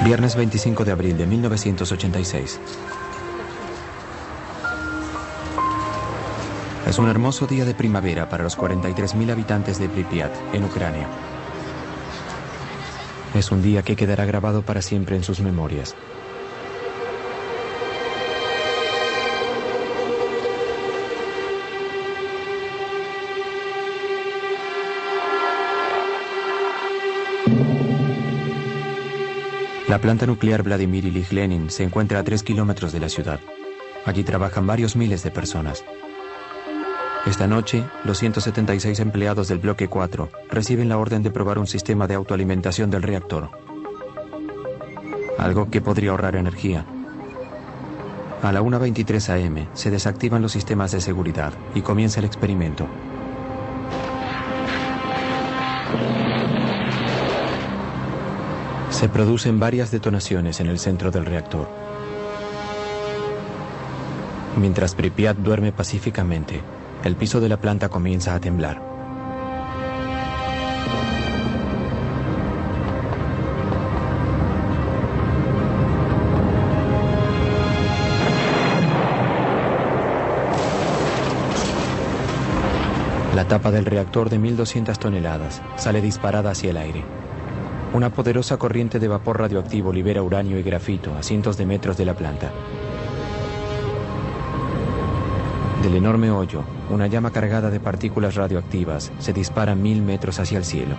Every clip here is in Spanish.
Viernes 25 de abril de 1986. Es un hermoso día de primavera para los 43.000 habitantes de Pripyat, en Ucrania. Es un día que quedará grabado para siempre en sus memorias. La planta nuclear Vladimir Ilich Lenin se encuentra a 3 kilómetros de la ciudad. Allí trabajan varios miles de personas. Esta noche, los 176 empleados del bloque 4 reciben la orden de probar un sistema de autoalimentación del reactor. Algo que podría ahorrar energía. A la 1:23 am se desactivan los sistemas de seguridad y comienza el experimento. Se producen varias detonaciones en el centro del reactor. Mientras Pripyat duerme pacíficamente, el piso de la planta comienza a temblar. La tapa del reactor de 1.200 toneladas sale disparada hacia el aire. Una poderosa corriente de vapor radioactivo libera uranio y grafito a cientos de metros de la planta. Del enorme hoyo, una llama cargada de partículas radioactivas se dispara 1000 metros hacia el cielo.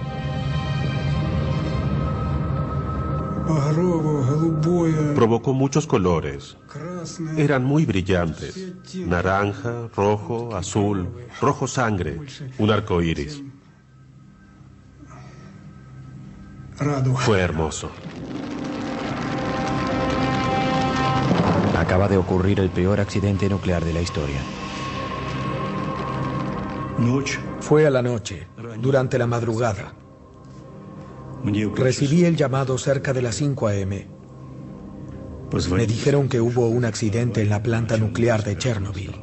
Provocó muchos colores. Eran muy brillantes. Naranja, rojo, azul, rojo sangre, un arco iris. Fue hermoso. Acaba de ocurrir el peor accidente nuclear de la historia. Fue a la noche, durante la madrugada. Recibí el llamado cerca de las 5 am. Me dijeron que hubo un accidente en la planta nuclear de Chernobyl.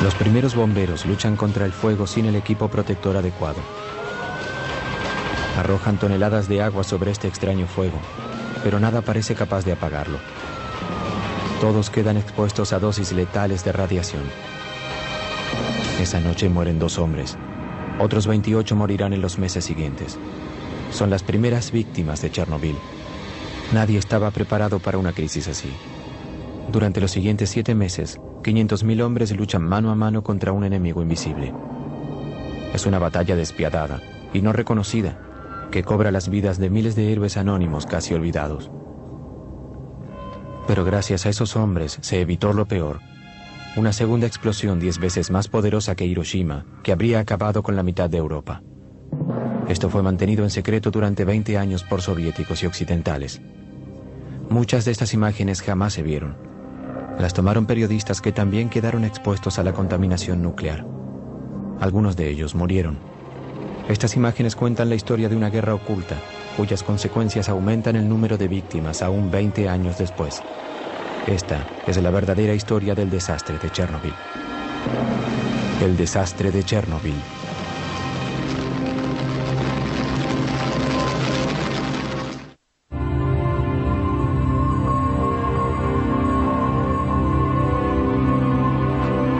Los primeros bomberos luchan contra el fuego sin el equipo protector adecuado. Arrojan toneladas de agua sobre este extraño fuego, pero nada parece capaz de apagarlo. Todos quedan expuestos a dosis letales de radiación. Esa noche mueren 2 hombres. Otros 28 morirán en los meses siguientes. Son las primeras víctimas de Chernobyl. Nadie estaba preparado para una crisis así. Durante los siguientes 7 meses, 500.000 hombres luchan mano a mano contra un enemigo invisible. Es una batalla despiadada y no reconocida, que cobra las vidas de miles de héroes anónimos casi olvidados. Pero gracias a esos hombres se evitó lo peor. Una segunda explosión 10 veces más poderosa que Hiroshima, que habría acabado con la mitad de Europa. Esto fue mantenido en secreto durante 20 años por soviéticos y occidentales. Muchas de estas imágenes jamás se vieron. Las tomaron periodistas que también quedaron expuestos a la contaminación nuclear. Algunos de ellos murieron. Estas imágenes cuentan la historia de una guerra oculta, cuyas consecuencias aumentan el número de víctimas aún 20 años después. Esta es la verdadera historia del desastre de Chernobyl. El desastre de Chernobyl.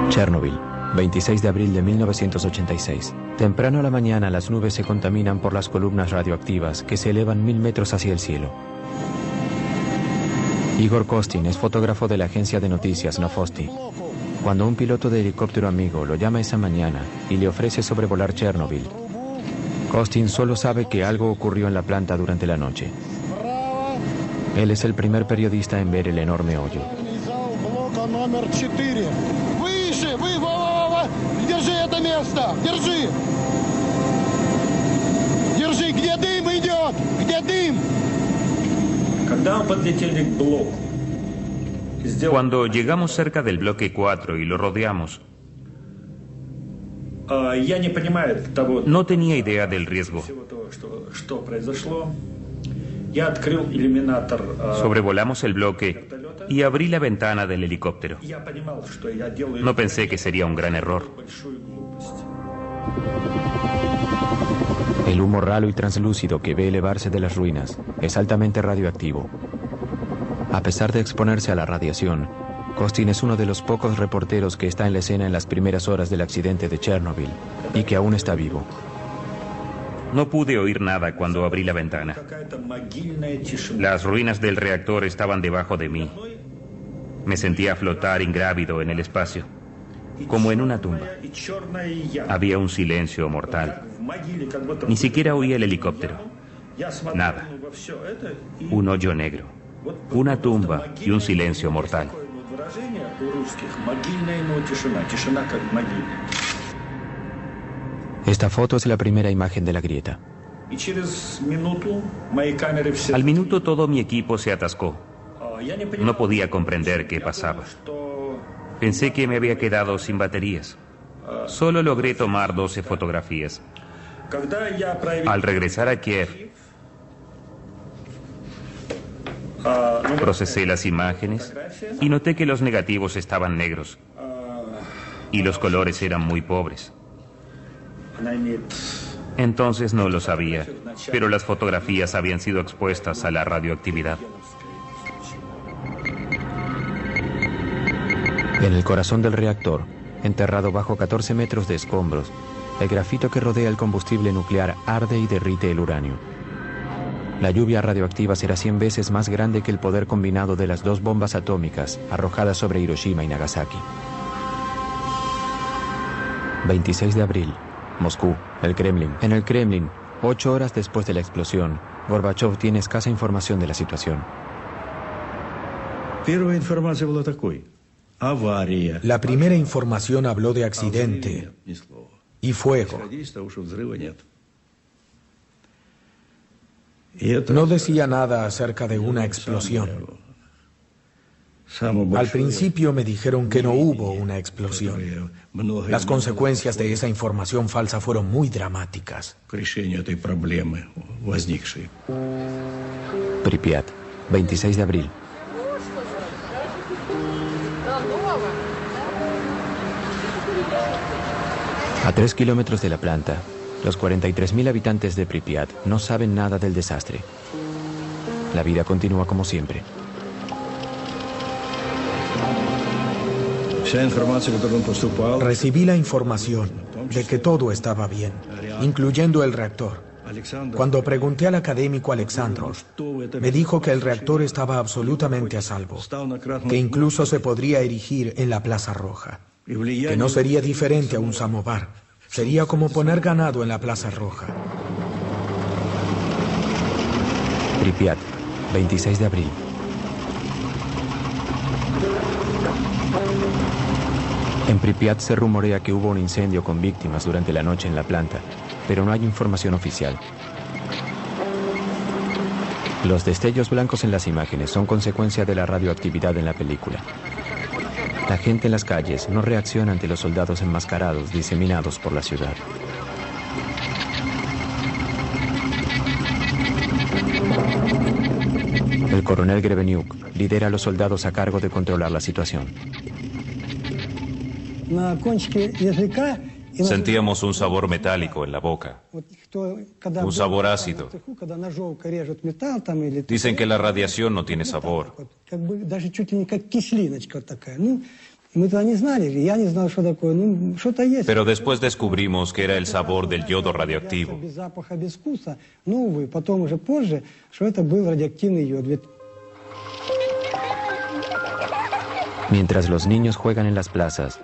Chernobyl, 26 de abril de 1986. Temprano a la mañana las nubes se contaminan por las columnas radioactivas que se elevan 1000 metros hacia el cielo. Igor Kostin es fotógrafo de la agencia de noticias Novosti. Cuando un piloto de helicóptero amigo lo llama esa mañana y le ofrece sobrevolar Chernobyl, Kostin solo sabe que algo ocurrió en la planta durante la noche. Él es el primer periodista en ver el enorme hoyo. Держи это место! Держи! Держи! Где дым идет? Где дым? Cuando llegamos cerca del bloque 4 y lo rodeamos, no tenía idea del riesgo. Sobrevolamos el bloque y abrí la ventana del helicóptero. No pensé que sería un gran error. El humo ralo y translúcido que ve elevarse de las ruinas es altamente radioactivo. A pesar de exponerse a la radiación, Costin es uno de los pocos reporteros que está en la escena en las primeras horas del accidente de Chernobyl y que aún está vivo. No pude oír nada cuando abrí la ventana. Las ruinas del reactor estaban debajo de mí. Me sentía flotar ingrávido en el espacio, como en una tumba. Había un silencio mortal. Ni siquiera oí el helicóptero. Nada. Un hoyo negro, una tumba y un silencio mortal. Esta foto es la primera imagen de la grieta. Al minuto todo mi equipo se atascó. No podía comprender qué pasaba. Pensé que me había quedado sin baterías. Solo logré tomar 12 fotografías. Al regresar a Kiev, procesé las imágenes y noté que los negativos estaban negros y los colores eran muy pobres. Entonces no lo sabía, pero las fotografías habían sido expuestas a la radioactividad. En el corazón del reactor, enterrado bajo 14 metros de escombros, el grafito que rodea el combustible nuclear arde y derrite el uranio. La lluvia radioactiva será 100 veces más grande que el poder combinado de las 2 bombas atómicas arrojadas sobre Hiroshima y Nagasaki. 26 de abril, Moscú, el Kremlin. En el Kremlin, 8 horas después de la explosión, Gorbachev tiene escasa información de la situación. La primera información habló de accidente y fuego. No decía nada acerca de una explosión. Al principio me dijeron que no hubo una explosión. Las consecuencias de esa información falsa fueron muy dramáticas. Pripyat, 26 de abril. A 3 kilómetros de la planta, los 43.000 habitantes de Pripyat no saben nada del desastre. La vida continúa como siempre. Recibí la información de que todo estaba bien, incluyendo el reactor. Cuando pregunté al académico Alexandrov, me dijo que el reactor estaba absolutamente a salvo, que incluso se podría erigir en la Plaza Roja, que no sería diferente a un samovar, sería como poner ganado en la Plaza Roja. Pripyat, 26 de abril. En Pripyat se rumorea que hubo un incendio con víctimas durante la noche en la planta, pero no hay información oficial. Los destellos blancos en las imágenes son consecuencia de la radioactividad en la película. La gente en las calles no reacciona ante los soldados enmascarados diseminados por la ciudad. El coronel Greveniuk lidera a los soldados a cargo de controlar la situación. Sentíamos un sabor metálico en la boca, un sabor ácido. Dicen que la radiación no tiene sabor. Pero después descubrimos que era el sabor del yodo radioactivo. Mientras los niños juegan en las plazas,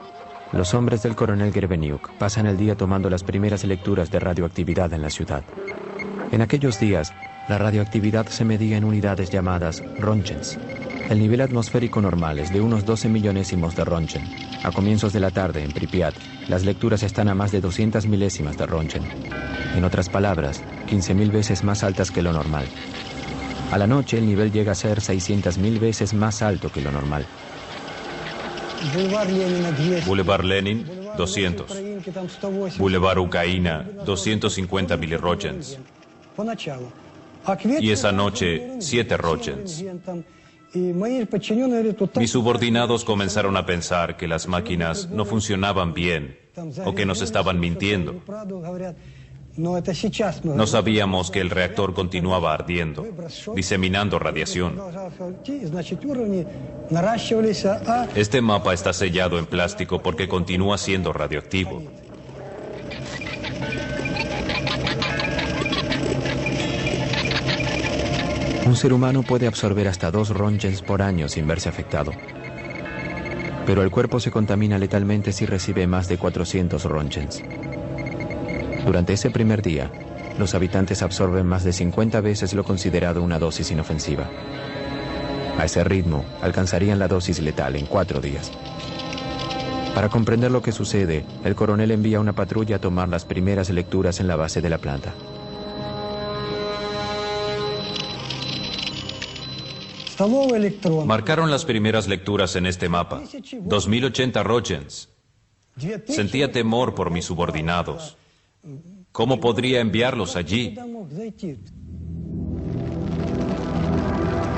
los hombres del coronel Greveniuk pasan el día tomando las primeras lecturas de radioactividad en la ciudad. En aquellos días, la radioactividad se medía en unidades llamadas Rontgens. El nivel atmosférico normal es de unos 12 millonésimos de Rontgen. A comienzos de la tarde, en Pripyat, las lecturas están a más de 200 milésimas de Rontgen. En otras palabras, 15.000 veces más altas que lo normal. A la noche, el nivel llega a ser 600.000 veces más alto que lo normal. Boulevard Lenin, 200. Boulevard Ucraína, 250 milirrogens. Y esa noche, 7 rogens. Mis subordinados comenzaron a pensar que las máquinas no funcionaban bien o que nos estaban mintiendo. No sabíamos que el reactor continuaba ardiendo, diseminando radiación. Este mapa está sellado en plástico porque continúa siendo radioactivo. Un ser humano puede absorber hasta 2 Röntgens por año sin verse afectado. Pero el cuerpo se contamina letalmente si recibe más de 400 Röntgens. Durante ese primer día, los habitantes absorben más de 50 veces lo considerado una dosis inofensiva. A ese ritmo, alcanzarían la dosis letal en 4 días. Para comprender lo que sucede, el coronel envía una patrulla a tomar las primeras lecturas en la base de la planta. Marcaron las primeras lecturas en este mapa. 2080 Röntgens. Sentía temor por mis subordinados. ¿Cómo podría enviarlos allí?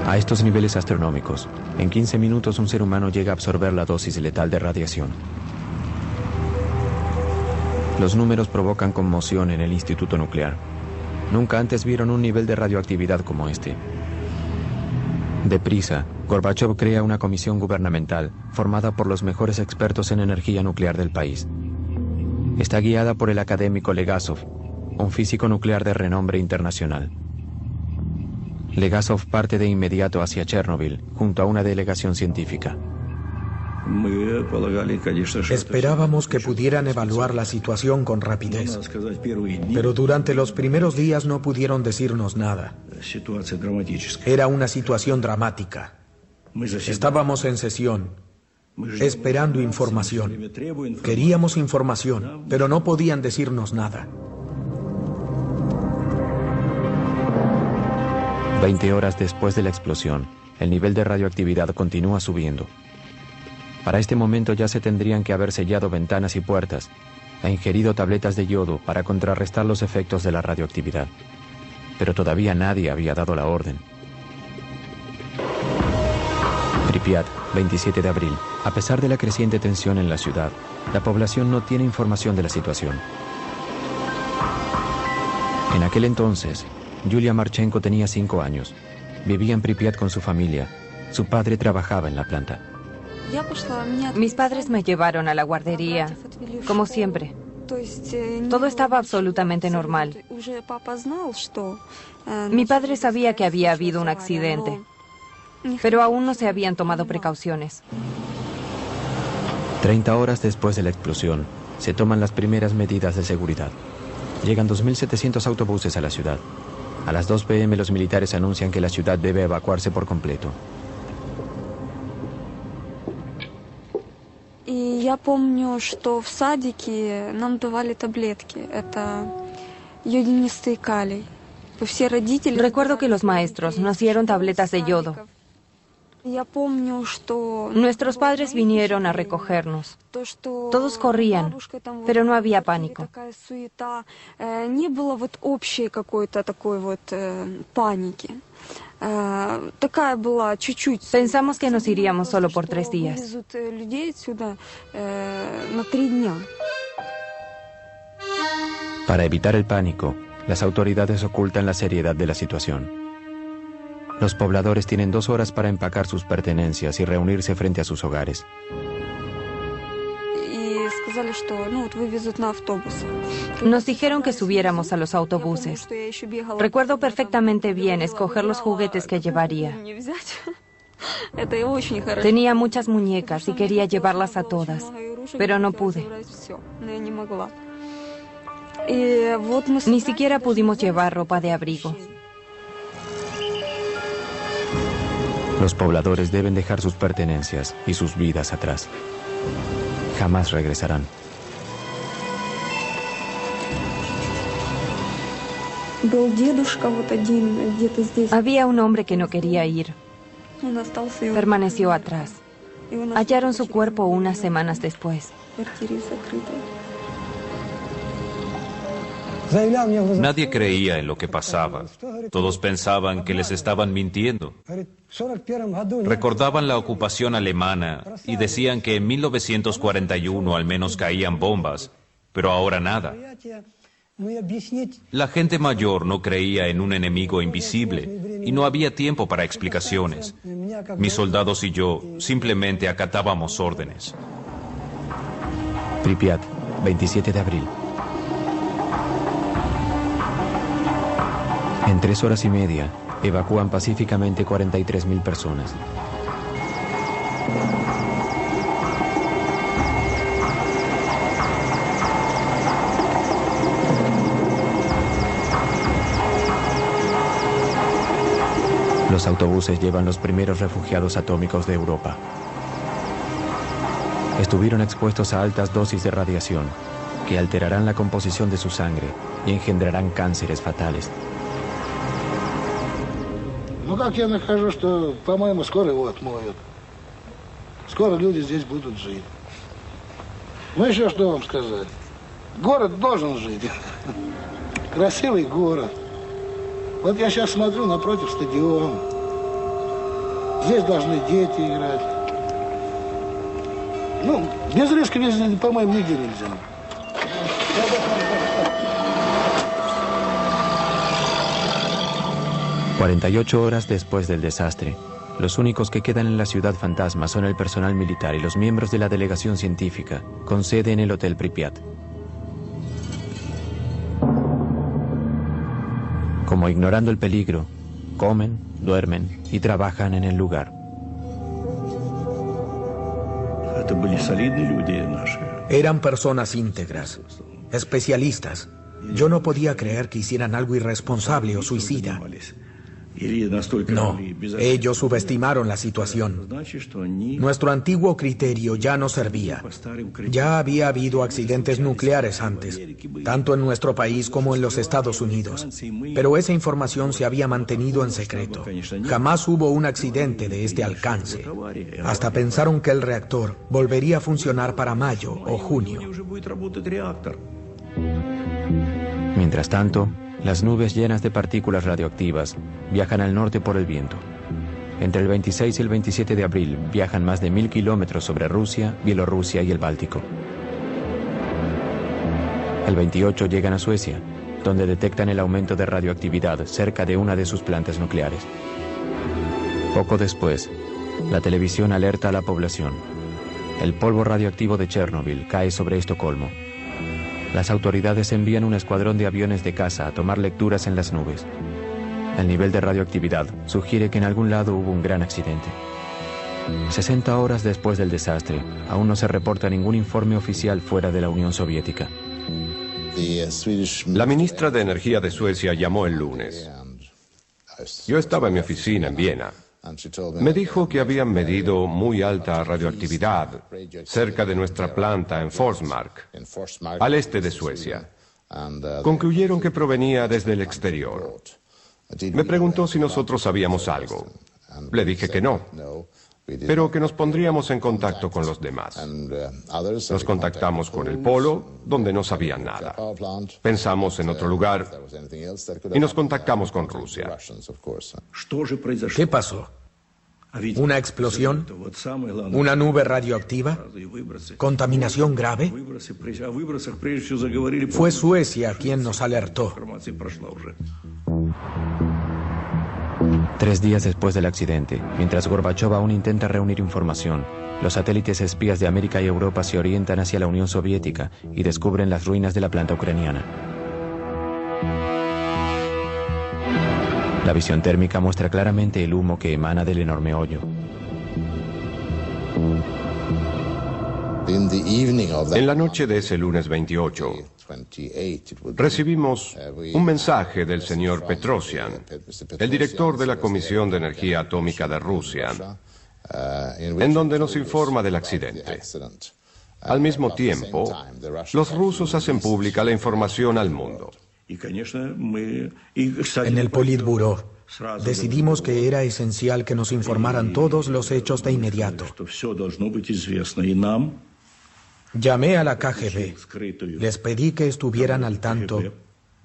A estos niveles astronómicos, en 15 minutos un ser humano llega a absorber la dosis letal de radiación. Los números provocan conmoción en el Instituto Nuclear. Nunca antes vieron un nivel de radioactividad como este. Deprisa, Gorbachov crea una comisión gubernamental formada por los mejores expertos en energía nuclear del país. Está guiada por el académico Legasov, un físico nuclear de renombre internacional. Legasov parte de inmediato hacia Chernobyl, junto a una delegación científica. Esperábamos que pudieran evaluar la situación con rapidez, pero durante los primeros días no pudieron decirnos nada. Era una situación dramática. Estábamos en sesión, esperando información. Queríamos información, pero no podían decirnos nada. 20 horas después de la explosión, el nivel de radioactividad continúa subiendo. Para este momento ya se tendrían que haber sellado ventanas y puertas e ingerido tabletas de yodo para contrarrestar los efectos de la radioactividad. Pero todavía nadie había dado la orden. Pripyat, 27 de abril. A pesar de la creciente tensión en la ciudad, la población no tiene información de la situación. En aquel entonces, Yulia Marchenko tenía 5 años. Vivía en Pripyat con su familia. Su padre trabajaba en la planta. Mis padres me llevaron a la guardería, como siempre. Todo estaba absolutamente normal. Mi padre sabía que había habido un accidente, pero aún no se habían tomado precauciones. 30 horas después de la explosión, se toman las primeras medidas de seguridad. Llegan 2.700 autobuses a la ciudad. A las 2 p.m. los militares anuncian que la ciudad debe evacuarse por completo. Я помню, что в садике нам давали таблетки. Это йодинистый калий. Все родители... Recuerdo que los maestros nos dieron tabletas de yodo. Nuestros padres vinieron a recogernos. Todos corrían, pero no había pánico. Pensamos que nos iríamos solo por 3 días. Para evitar el pánico, las autoridades ocultan la seriedad de la situación. Los pobladores tienen 2 horas para empacar sus pertenencias y reunirse frente a sus hogares. Nos dijeron que subiéramos a los autobuses. Recuerdo perfectamente bien escoger los juguetes que llevaría. Tenía muchas muñecas y quería llevarlas a todas, pero no pude. Ni siquiera pudimos llevar ropa de abrigo. Los pobladores deben dejar sus pertenencias y sus vidas atrás. Jamás regresarán. Había un hombre que no quería ir. Permaneció atrás. Hallaron su cuerpo unas semanas después. Nadie creía en lo que pasaba. Todos pensaban que les estaban mintiendo. Recordaban la ocupación alemana y decían que en 1941 al menos caían bombas, pero ahora nada. La gente mayor no creía en un enemigo invisible y no había tiempo para explicaciones. Mis soldados y yo simplemente acatábamos órdenes. Pripyat, 27 de abril. En 3 horas y media, evacúan pacíficamente 43.000 personas. Los autobuses llevan los primeros refugiados atómicos de Europa. Estuvieron expuestos a altas dosis de radiación que alterarán la composición de su sangre y engendrarán cánceres fatales. Ну как я нахожу, что, по-моему, скоро его отмоют. Скоро люди здесь будут жить. Ну еще что вам сказать? Город должен жить. Красивый город. Вот я сейчас смотрю напротив стадиона. Здесь должны дети играть. Ну, без риска везде, по-моему, нигде нельзя. 48 horas después del desastre, los únicos que quedan en la ciudad fantasma son el personal militar y los miembros de la delegación científica, con sede en el Hotel Pripyat. Como ignorando el peligro, comen, duermen y trabajan en el lugar. Eran personas íntegras, especialistas. Yo no podía creer que hicieran algo irresponsable o suicida. No, ellos subestimaron la situación. Nuestro antiguo criterio ya no servía. Ya había habido accidentes nucleares antes, tanto en nuestro país como en los Estados Unidos. Pero esa información se había mantenido en secreto. Jamás hubo un accidente de este alcance. Hasta pensaron que el reactor volvería a funcionar para mayo o junio. Mientras tanto, las nubes llenas de partículas radioactivas viajan al norte por el viento. Entre el 26 y el 27 de abril viajan más de 1000 kilómetros sobre Rusia, Bielorrusia y el Báltico. El 28 llegan a Suecia, donde detectan el aumento de radioactividad cerca de una de sus plantas nucleares. Poco después, la televisión alerta a la población. El polvo radioactivo de Chernobyl cae sobre Estocolmo. Las autoridades envían un escuadrón de aviones de caza a tomar lecturas en las nubes. El nivel de radioactividad sugiere que en algún lado hubo un gran accidente. 60 horas después del desastre, aún no se reporta ningún informe oficial fuera de la Unión Soviética. La ministra de Energía de Suecia llamó el lunes. Yo estaba en mi oficina en Viena. Me dijo que habían medido muy alta radioactividad cerca de nuestra planta en Forsmark, al este de Suecia. Concluyeron que provenía desde el exterior. Me preguntó si nosotros sabíamos algo. Le dije que no, pero que nos pondríamos en contacto con los demás. Nos contactamos con el Polo, donde no sabían nada. Pensamos en otro lugar y nos contactamos con Rusia. ¿Qué pasó? ¿Una explosión? ¿Una nube radioactiva? ¿Contaminación grave? Fue Suecia quien nos alertó. 3 días después del accidente, mientras Gorbachov aún intenta reunir información, los satélites espías de América y Europa se orientan hacia la Unión Soviética y descubren las ruinas de la planta ucraniana. La visión térmica muestra claramente el humo que emana del enorme hoyo. En la noche de ese lunes 28, recibimos un mensaje del señor Petrosian, el director de la Comisión de Energía Atómica de Rusia, en donde nos informa del accidente. Al mismo tiempo, los rusos hacen pública la información al mundo. En el Politburó decidimos que era esencial que nos informaran todos los hechos de inmediato. Llamé a la KGB, les pedí que estuvieran al tanto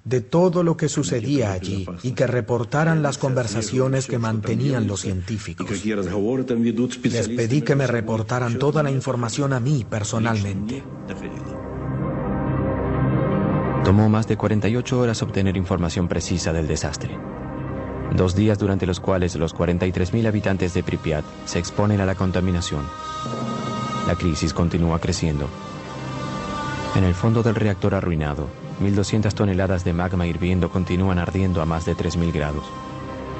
de todo lo que sucedía allí y que reportaran las conversaciones que mantenían los científicos. Les pedí que me reportaran toda la información a mí personalmente. Tomó más de 48 horas obtener información precisa del desastre. 2 días durante los cuales los 43.000 habitantes de Pripyat se exponen a la contaminación. La crisis continúa creciendo. En el fondo del reactor arruinado, 1.200 toneladas de magma hirviendo continúan ardiendo a más de 3.000 grados,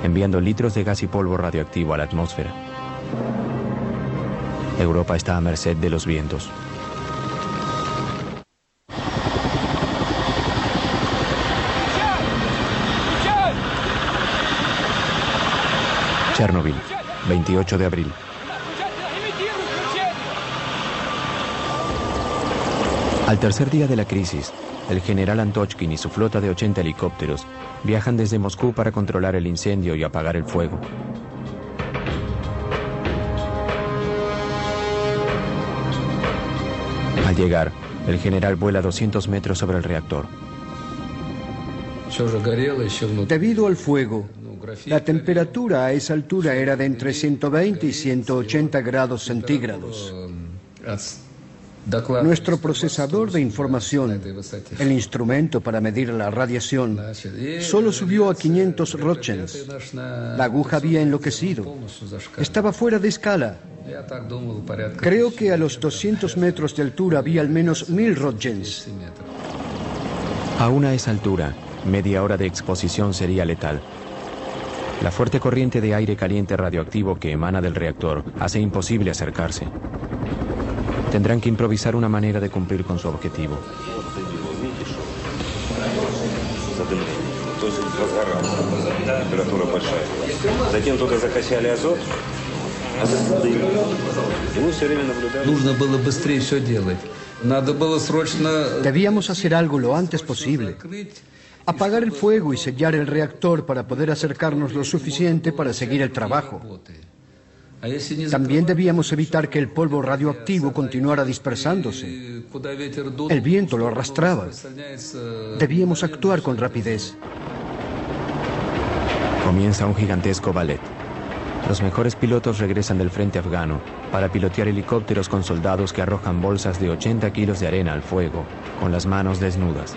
enviando litros de gas y polvo radioactivo a la atmósfera. Europa está a merced de los vientos. Chernobyl, 28 de abril. Al tercer día de la crisis, el general Antochkin y su flota de 80 helicópteros viajan desde Moscú para controlar el incendio y apagar el fuego. Al llegar, el general vuela 200 metros sobre el reactor. Debido al fuego, la temperatura a esa altura era de entre 120 y 180 grados centígrados. Nuestro procesador de información, el instrumento para medir la radiación, solo subió a 500 roentgens. La aguja había enloquecido. Estaba fuera de escala. Creo que a los 200 metros de altura había al menos 1000 roentgens. Aún a esa altura, media hora de exposición sería letal. La fuerte corriente de aire caliente radioactivo que emana del reactor hace imposible acercarse. Tendrán que improvisar una manera de cumplir con su objetivo. Debíamos hacer algo lo antes posible. Apagar el fuego y sellar el reactor para poder acercarnos lo suficiente para seguir el trabajo. También debíamos evitar que el polvo radioactivo continuara dispersándose. El viento lo arrastraba. Debíamos actuar con rapidez. Comienza un gigantesco ballet. Los mejores pilotos regresan del frente afgano para pilotear helicópteros con soldados que arrojan bolsas de 80 kilos de arena al fuego, con las manos desnudas.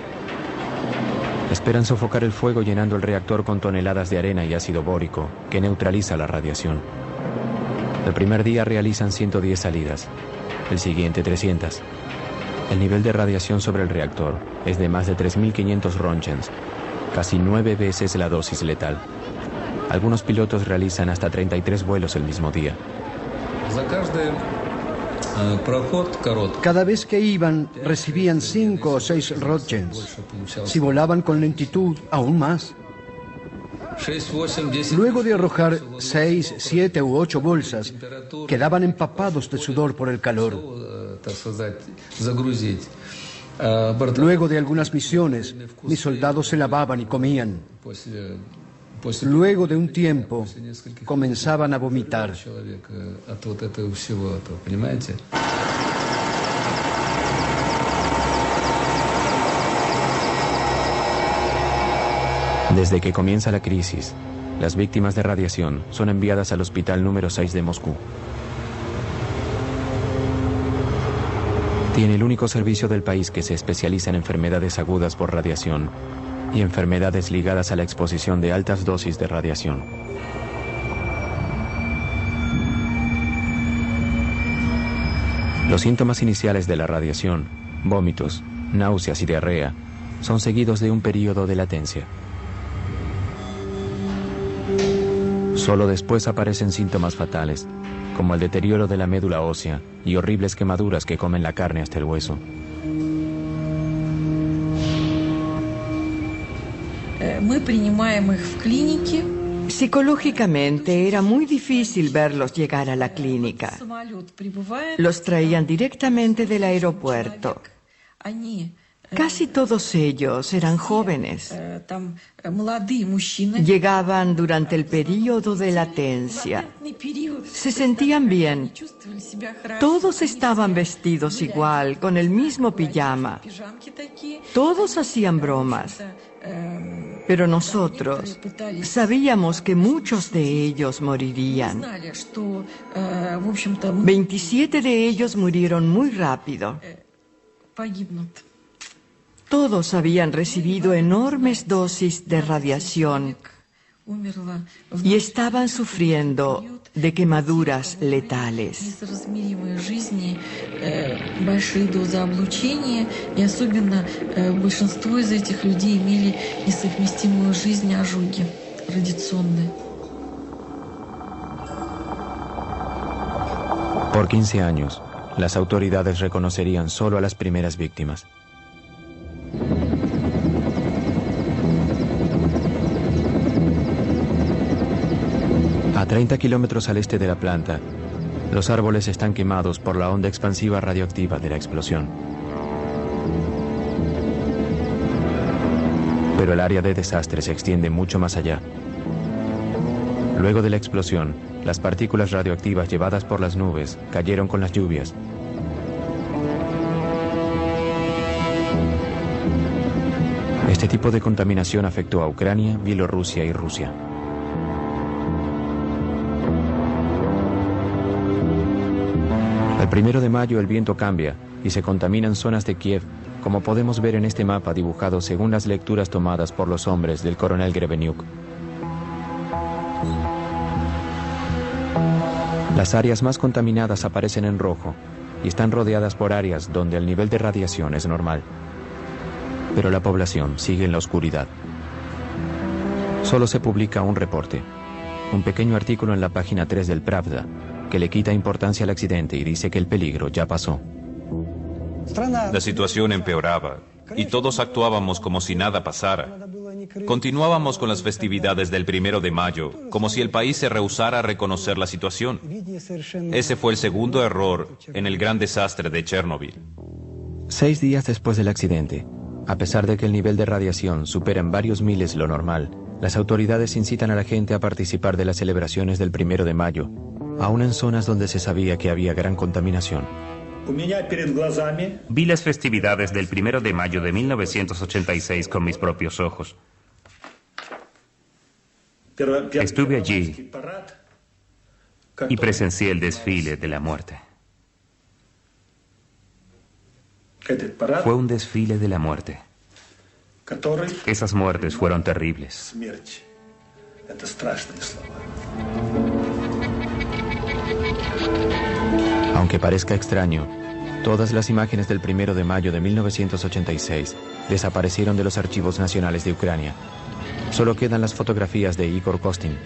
Esperan sofocar el fuego llenando el reactor con toneladas de arena y ácido bórico, que neutraliza la radiación. El primer día realizan 110 salidas, el siguiente 300. El nivel de radiación sobre el reactor es de más de 3.500 roentgens, casi 9 veces la dosis letal. Algunos pilotos realizan hasta 33 vuelos el mismo día. Cada vez que iban, recibían 5 o 6 roentgens. Si volaban con lentitud, aún más. Luego de arrojar 6, 7 u 8 bolsas, quedaban empapados de sudor por el calor. Luego de algunas misiones, mis soldados se lavaban y comían. Luego de un tiempo, comenzaban a vomitar. Desde que comienza la crisis, las víctimas de radiación son enviadas al hospital número 6 de Moscú. Tiene el único servicio del país que se especializa en enfermedades agudas por radiación y enfermedades ligadas a la exposición de altas dosis de radiación. Los síntomas iniciales de la radiación, vómitos, náuseas y diarrea, son seguidos de un periodo de latencia. Solo después aparecen síntomas fatales, como el deterioro de la médula ósea y horribles quemaduras que comen la carne hasta el hueso. Psicológicamente era muy difícil verlos llegar a la clínica. Los traían directamente del aeropuerto. Casi todos ellos eran jóvenes. Llegaban durante el período de latencia. Se sentían bien. Todos estaban vestidos igual, con el mismo pijama. Todos hacían bromas. Pero nosotros sabíamos que muchos de ellos morirían. 27 de ellos murieron muy rápido. Todos habían recibido enormes dosis de radiación y estaban sufriendo de quemaduras letales. Por 15 años, las autoridades reconocerían solo a las primeras víctimas. A 30 kilómetros al este de la planta, los árboles están quemados por la onda expansiva radioactiva de la explosión. Pero el área de desastre se extiende mucho más allá. Luego de la explosión, las partículas radioactivas llevadas por las nubes cayeron con las lluvias. Este tipo de contaminación afectó a Ucrania, Bielorrusia y Rusia. El 1 de mayo el viento cambia y se contaminan zonas de Kiev, como podemos ver en este mapa dibujado según las lecturas tomadas por los hombres del coronel Grebenyuk. Las áreas más contaminadas aparecen en rojo y están rodeadas por áreas donde el nivel de radiación es normal. Pero la población sigue en la oscuridad. Solo se publica un reporte, un pequeño artículo en la página 3 del Pravda, que le quita importancia al accidente y dice que el peligro ya pasó. La situación empeoraba y todos actuábamos como si nada pasara. Continuábamos con las festividades del 1 de mayo, como si el país se rehusara a reconocer la situación. Ese fue el segundo error en el gran desastre de Chernobyl. 6 días después del accidente, a pesar de que el nivel de radiación supera en varios miles lo normal, las autoridades incitan a la gente a participar de las celebraciones del 1 de mayo, aún en zonas donde se sabía que había gran contaminación. Vi las festividades del 1 de mayo de 1986 con mis propios ojos. Estuve allí y presencié el desfile de la muerte. Fue un desfile de la muerte. Esas muertes fueron terribles. Aunque parezca extraño, todas las imágenes del 1 de mayo de 1986 desaparecieron de los archivos nacionales de Ucrania. Solo quedan las fotografías de Igor Kostin.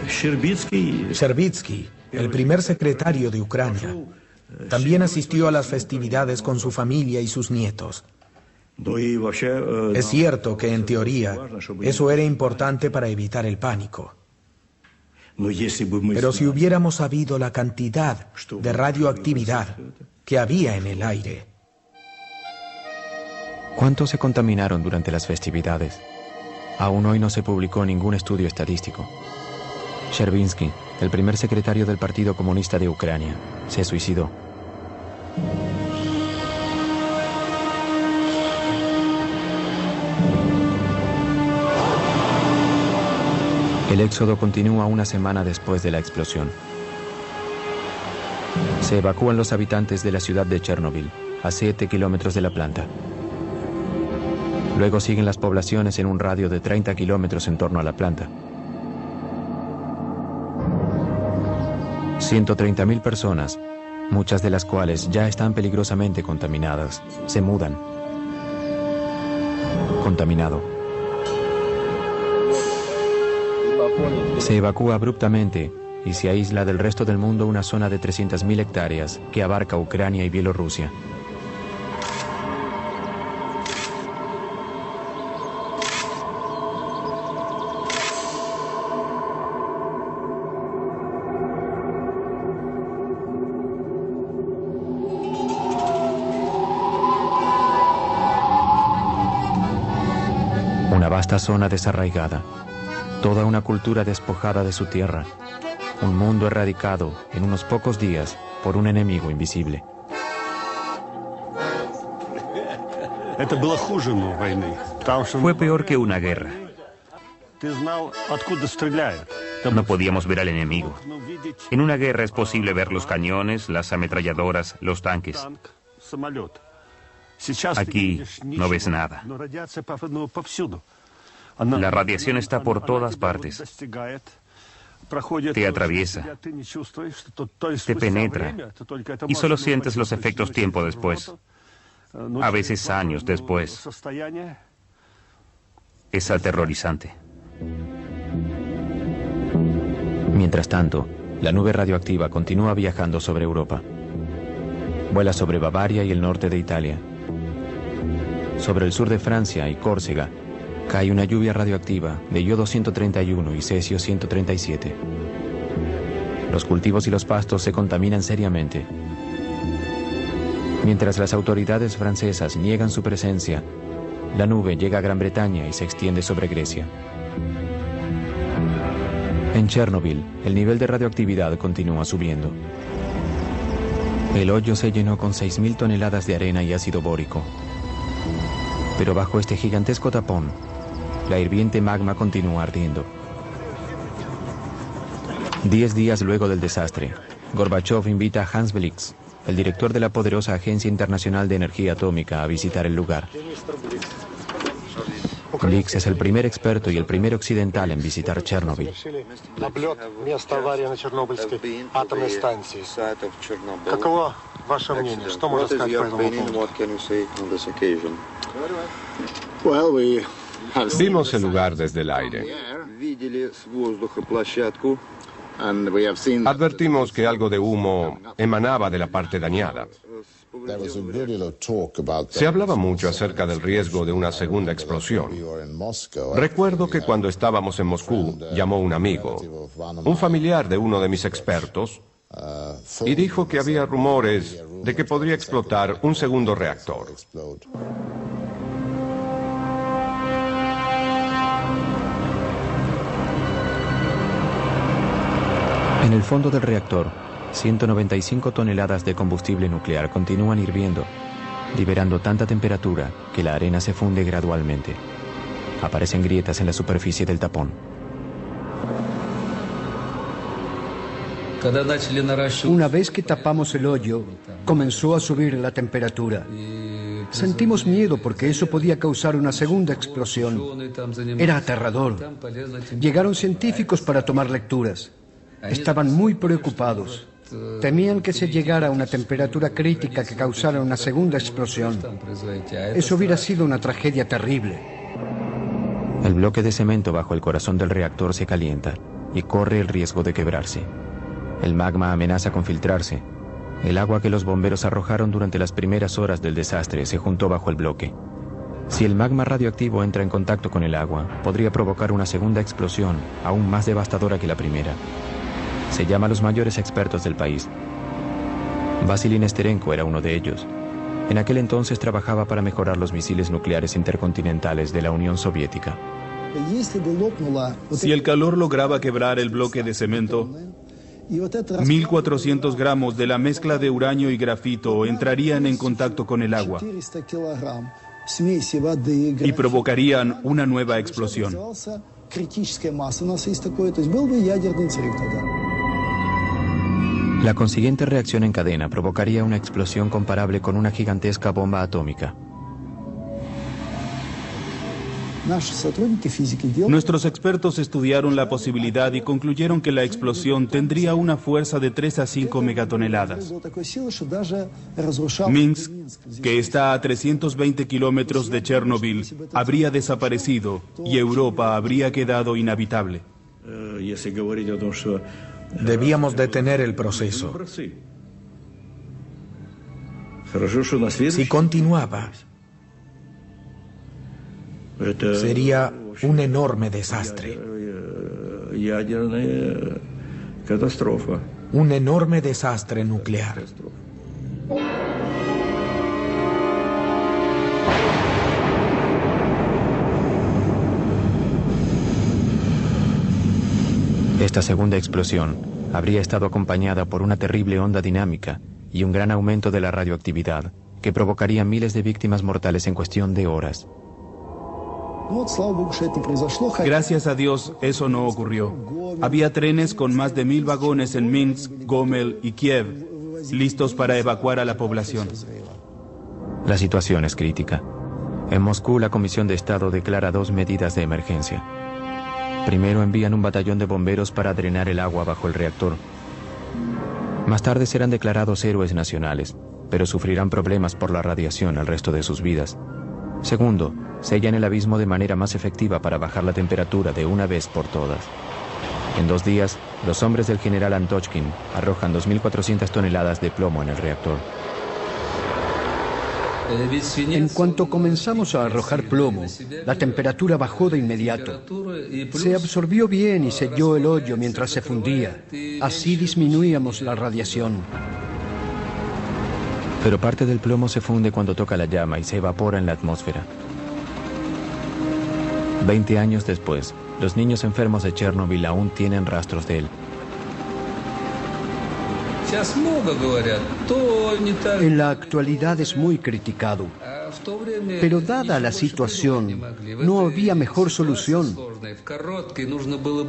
Sherbitsky, el primer secretario de Ucrania, también asistió a las festividades con su familia y sus nietos. Es cierto que, en teoría, eso era importante para evitar el pánico. Pero si hubiéramos sabido la cantidad de radioactividad que había en el aire. ¿Cuántos se contaminaron durante las festividades? Aún hoy no se publicó ningún estudio estadístico. Sherbitsky, el primer secretario del Partido Comunista de Ucrania, se suicidó. El éxodo continúa una semana después de la explosión. Se evacúan los habitantes de la ciudad de Chernobyl, a 7 kilómetros de la planta. Luego siguen las poblaciones en un radio de 30 kilómetros en torno a la planta. 130.000 personas, muchas de las cuales ya están peligrosamente contaminadas, se mudan. Contaminado. Se evacúa abruptamente y se aísla del resto del mundo una zona de 300.000 hectáreas que abarca Ucrania y Bielorrusia. Vasta zona desarraigada, toda una cultura despojada de su tierra, un mundo erradicado en unos pocos días por un enemigo invisible. Fue peor que una guerra. No podíamos ver al enemigo. En una guerra es posible ver los cañones, las ametralladoras, los tanques. Aquí no ves nada. La radiación está por todas partes. Te atraviesa, te penetra y solo sientes los efectos tiempo después, a veces años después. Es aterrorizante. Mientras tanto, la nube radioactiva continúa viajando sobre Europa. Vuela sobre Bavaria y el norte de Italia. Sobre el sur de Francia y Córcega, cae una lluvia radioactiva de yodo 131 y cesio 137. Los cultivos y los pastos se contaminan seriamente. Mientras las autoridades francesas niegan su presencia, la nube llega a Gran Bretaña y se extiende sobre Grecia. En Chernobyl, el nivel de radioactividad continúa subiendo. El hoyo se llenó con 6.000 toneladas de arena y ácido bórico. Pero bajo este gigantesco tapón, la hirviente magma continúa ardiendo. 10 días luego del desastre, Gorbachov invita a Hans Blix, el director de la poderosa Agencia Internacional de Energía Atómica, a visitar el lugar. Blix es el primer experto y el primer occidental en visitar Chernobyl. Vimos el lugar desde el aire. Advertimos que algo de humo emanaba de la parte dañada. Se hablaba mucho acerca del riesgo de una segunda explosión. Recuerdo que cuando estábamos en Moscú, llamó un amigo, un familiar de uno de mis expertos, y dijo que había rumores de que podría explotar un segundo reactor. En el fondo del reactor, 195 toneladas de combustible nuclear continúan hirviendo, liberando tanta temperatura que la arena se funde gradualmente. Aparecen grietas en la superficie del tapón. Una vez que tapamos el hoyo, comenzó a subir la temperatura. Sentimos miedo porque eso podía causar una segunda explosión. Era aterrador. Llegaron científicos para tomar lecturas. Estaban muy preocupados. Temían que se llegara a una temperatura crítica que causara una segunda explosión. Eso hubiera sido una tragedia terrible. El bloque de cemento bajo el corazón del reactor se calienta y corre el riesgo de quebrarse. El magma amenaza con filtrarse. El agua que los bomberos arrojaron durante las primeras horas del desastre se juntó bajo el bloque. Si el magma radioactivo entra en contacto con el agua, podría provocar una segunda explosión aún más devastadora que la primera. Se llama a los mayores expertos del país. Vasily Nesterenko era uno de ellos. En aquel entonces trabajaba para mejorar los misiles nucleares intercontinentales de la Unión Soviética. Si el calor lograba quebrar el bloque de cemento, 1.400 gramos de la mezcla de uranio y grafito entrarían en contacto con el agua y provocarían una nueva explosión. La consiguiente reacción en cadena provocaría una explosión comparable con una gigantesca bomba atómica. Nuestros expertos estudiaron la posibilidad y concluyeron que la explosión tendría una fuerza de 3 a 5 megatoneladas. Minsk, que está a 320 kilómetros de Chernobyl, habría desaparecido y Europa habría quedado inhabitable. Debíamos detener el proceso. Si continuaba, sería un enorme desastre. Un enorme desastre nuclear. Esta segunda explosión habría estado acompañada por una terrible onda dinámica y un gran aumento de la radioactividad que provocaría miles de víctimas mortales en cuestión de horas. Gracias a Dios, eso no ocurrió. Había trenes con más de 1000 vagones en Minsk, Gomel y Kiev, listos para evacuar a la población. La situación es crítica. En Moscú, la Comisión de Estado declara 2 medidas de emergencia. Primero, envían un batallón de bomberos para drenar el agua bajo el reactor. Más tarde serán declarados héroes nacionales, pero sufrirán problemas por la radiación el resto de sus vidas. Segundo, sellan el abismo de manera más efectiva para bajar la temperatura de una vez por todas. En 2 días, los hombres del general Antochkin arrojan 2.400 toneladas de plomo en el reactor. En cuanto comenzamos a arrojar plomo, la temperatura bajó de inmediato. Se absorbió bien y selló el hoyo mientras se fundía. Así disminuíamos la radiación. Pero parte del plomo se funde cuando toca la llama y se evapora en la atmósfera. 20 años después, los niños enfermos de Chernobyl aún tienen rastros de él. En la actualidad es muy criticado, pero dada la situación, no había mejor solución.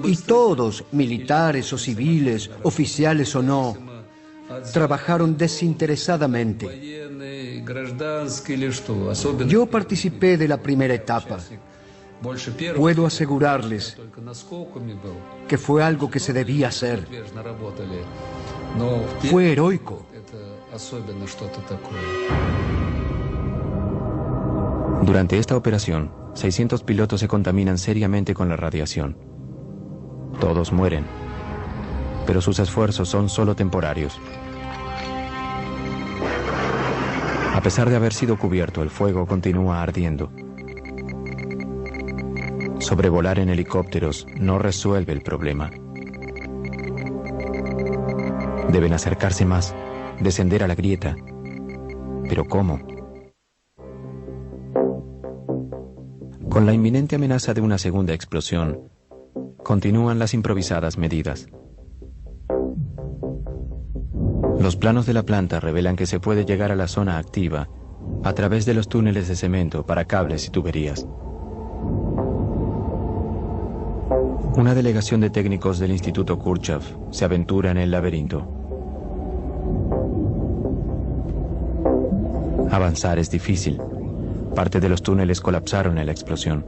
Y todos, militares o civiles, oficiales o no, trabajaron desinteresadamente. Yo participé de la primera etapa. Puedo asegurarles que fue algo que se debía hacer. Fue heroico. Durante esta operación, 600 pilotos se contaminan seriamente con la radiación. Todos mueren, pero sus esfuerzos son solo temporarios. A pesar de haber sido cubierto, el fuego continúa ardiendo. Sobrevolar en helicópteros no resuelve el problema. Deben acercarse más, descender a la grieta. ¿Pero cómo? Con la inminente amenaza de una segunda explosión, continúan las improvisadas medidas. Los planos de la planta revelan que se puede llegar a la zona activa a través de los túneles de cemento para cables y tuberías. Una delegación de técnicos del Instituto Kurchatov se aventura en el laberinto. Avanzar es difícil. Parte de los túneles colapsaron en la explosión.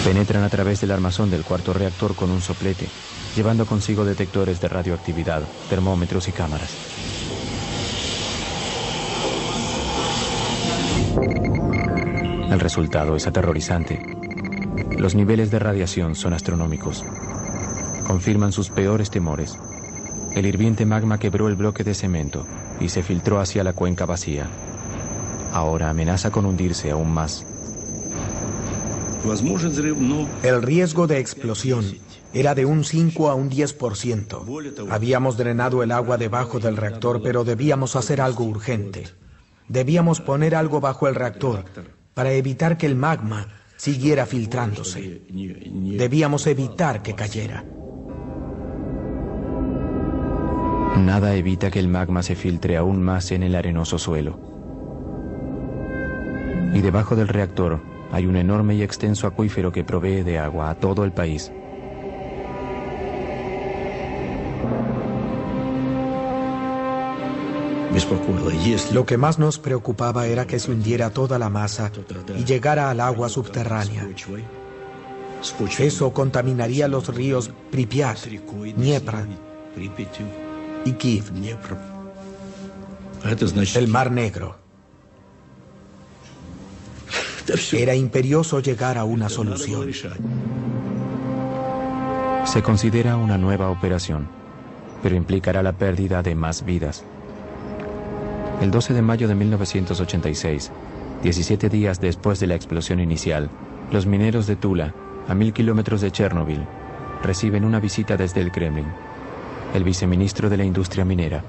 Penetran a través del armazón del cuarto reactor con un soplete, llevando consigo detectores de radioactividad, termómetros y cámaras. El resultado es aterrorizante. Los niveles de radiación son astronómicos. Confirman sus peores temores. El hirviente magma quebró el bloque de cemento y se filtró hacia la cuenca vacía. Ahora amenaza con hundirse aún más. El riesgo de explosión era de un 5 a un 10%. Habíamos drenado el agua debajo del reactor, pero debíamos hacer algo urgente. Debíamos poner algo bajo el reactor para evitar que el magma siguiera filtrándose. Debíamos evitar que cayera. Nada evita que el magma se filtre aún más en el arenoso suelo. Y debajo del reactor hay un enorme y extenso acuífero que provee de agua a todo el país. Lo que más nos preocupaba era que se hundiera toda la masa y llegara al agua subterránea. Eso contaminaría los ríos Pripyat, Dniepr y Kiev, el Mar Negro. Era imperioso llegar a una solución. Se considera una nueva operación, pero implicará la pérdida de más vidas. El 12 de mayo de 1986, 17 días después de la explosión inicial, los mineros de Tula, a 1000 kilómetros de Chernobyl, reciben una visita desde el Kremlin. El viceministro de la industria minera.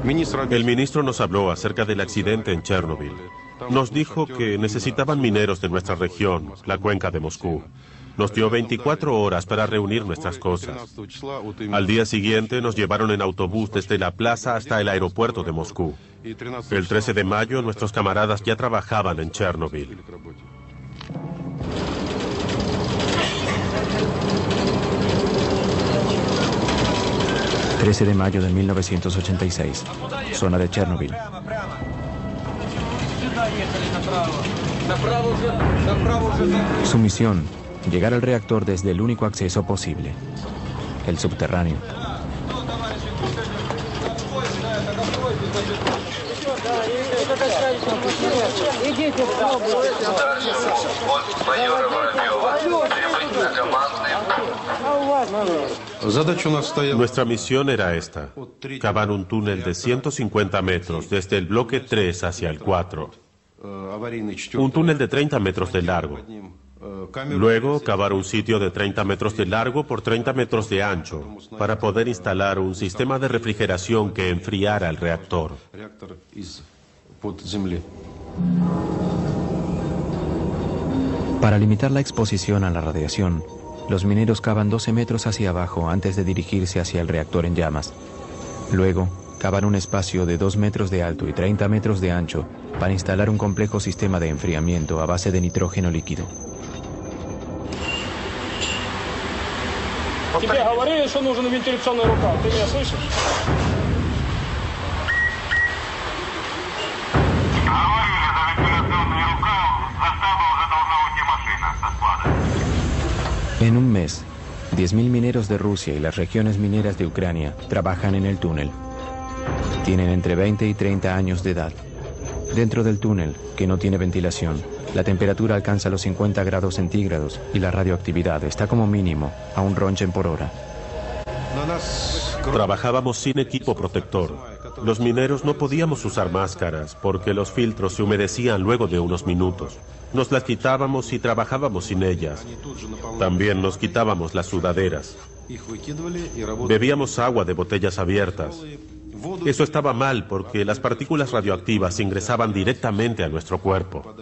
El ministro nos habló acerca del accidente en Chernobyl. Nos dijo que necesitaban mineros de nuestra región, la cuenca de Moscú. Nos dio 24 horas para reunir nuestras cosas. Al día siguiente nos llevaron en autobús desde la plaza hasta el aeropuerto de Moscú. El 13 de mayo nuestros camaradas ya trabajaban en Chernobyl. ...13 de mayo de 1986... zona de Chernobyl. Su misión, llegar al reactor desde el único acceso posible, el subterráneo. Nuestra misión era esta: cavar un túnel de 150 metros desde el bloque 3 hacia el 4. Un túnel de 30 metros de largo. Luego, cavar un sitio de 30 metros de largo por 30 metros de ancho para poder instalar un sistema de refrigeración que enfriara el reactor. Para limitar la exposición a la radiación, los mineros cavan 12 metros hacia abajo antes de dirigirse hacia el reactor en llamas. Luego, cavan un espacio de 2 metros de alto y 30 metros de ancho para instalar un complejo sistema de enfriamiento a base de nitrógeno líquido. Тебе говорили, что нужен вентиляционный рукав. Ты меня слышишь? En un mes, 10.000 mineros de Rusia y las regiones mineras de Ucrania trabajan en el túnel. Tienen entre 20 y 30 años de edad. Dentro del túnel, que no tiene ventilación, la temperatura alcanza los 50 grados centígrados y la radioactividad está como mínimo a 1 Roentgen por hora. Trabajábamos sin equipo protector. Los mineros no podíamos usar máscaras porque los filtros se humedecían luego de unos minutos. Nos las quitábamos y trabajábamos sin ellas. También nos quitábamos las sudaderas. Bebíamos agua de botellas abiertas. Eso estaba mal porque las partículas radioactivas ingresaban directamente a nuestro cuerpo.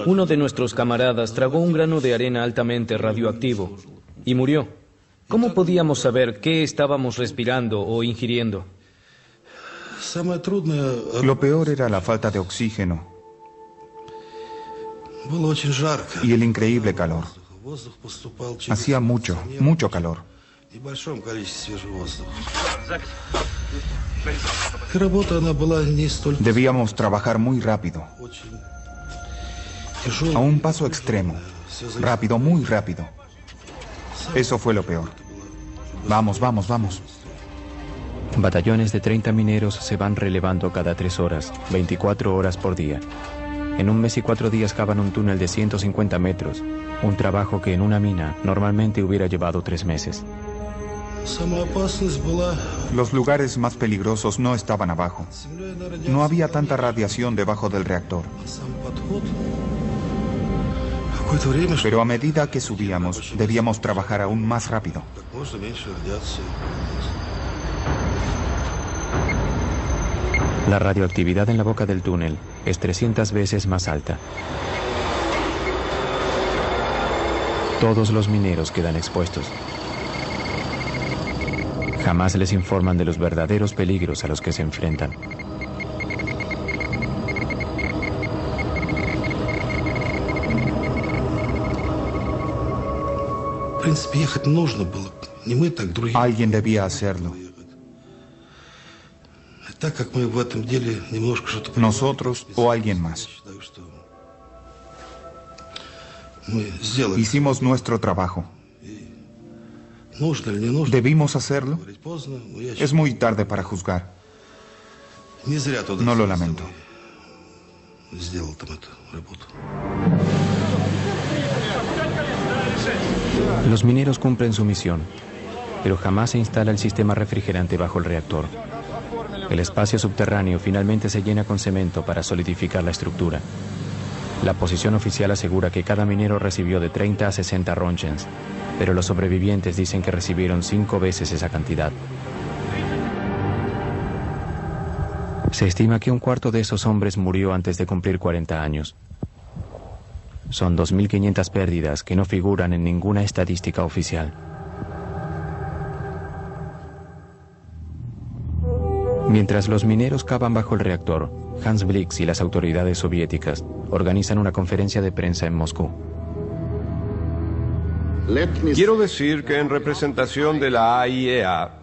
Uno de nuestros camaradas tragó un grano de arena altamente radioactivo y murió. ¿Cómo podíamos saber qué estábamos respirando o ingiriendo? Lo peor era la falta de oxígeno y el increíble calor. Hacía mucho calor. Debíamos trabajar muy rápido, a un paso extremo, rápido, muy rápido. Eso fue lo peor. Vamos. Batallones de 30 mineros se van relevando cada 3 horas, 24 horas por día. En un mes y 4 días cavan un túnel de 150 metros, un trabajo que en una mina normalmente hubiera llevado 3 meses. Los lugares más peligrosos no estaban abajo. No había tanta radiación debajo del reactor. Pero a medida que subíamos, debíamos trabajar aún más rápido. La radioactividad en la boca del túnel es 300 veces más alta. Todos los mineros quedan expuestos. Jamás les informan de los verdaderos peligros a los que se enfrentan. Alguien debía hacerlo. Nosotros o alguien más. Hicimos nuestro trabajo. ¿Debimos hacerlo? Es muy tarde para juzgar. No lo lamento. Los mineros cumplen su misión, pero jamás se instala el sistema refrigerante bajo el reactor. El espacio subterráneo finalmente se llena con cemento para solidificar la estructura. La posición oficial asegura que cada minero recibió de 30 a 60 Roentgens, pero los sobrevivientes dicen que recibieron 5 veces esa cantidad. Se estima que un cuarto de esos hombres murió antes de cumplir 40 años. Son 2.500 pérdidas que no figuran en ninguna estadística oficial. Mientras los mineros cavan bajo el reactor, Hans Blix y las autoridades soviéticas organizan una conferencia de prensa en Moscú. Quiero decir que en representación de la AIEA,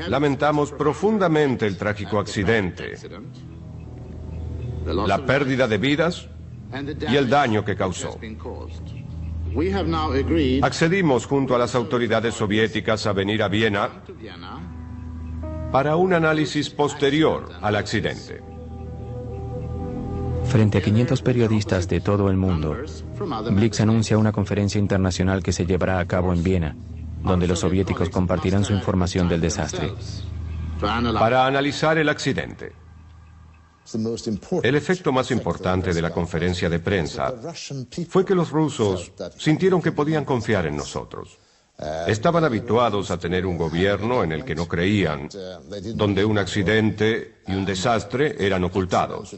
lamentamos profundamente el trágico accidente, la pérdida de vidas y el daño que causó. Accedimos junto a las autoridades soviéticas a venir a Viena para un análisis posterior al accidente. Frente a 500 periodistas de todo el mundo, Blix anuncia una conferencia internacional que se llevará a cabo en Viena, donde los soviéticos compartirán su información del desastre. Para analizar el accidente. El efecto más importante de la conferencia de prensa fue que los rusos sintieron que podían confiar en nosotros. Estaban habituados a tener un gobierno en el que no creían, donde un accidente y un desastre eran ocultados.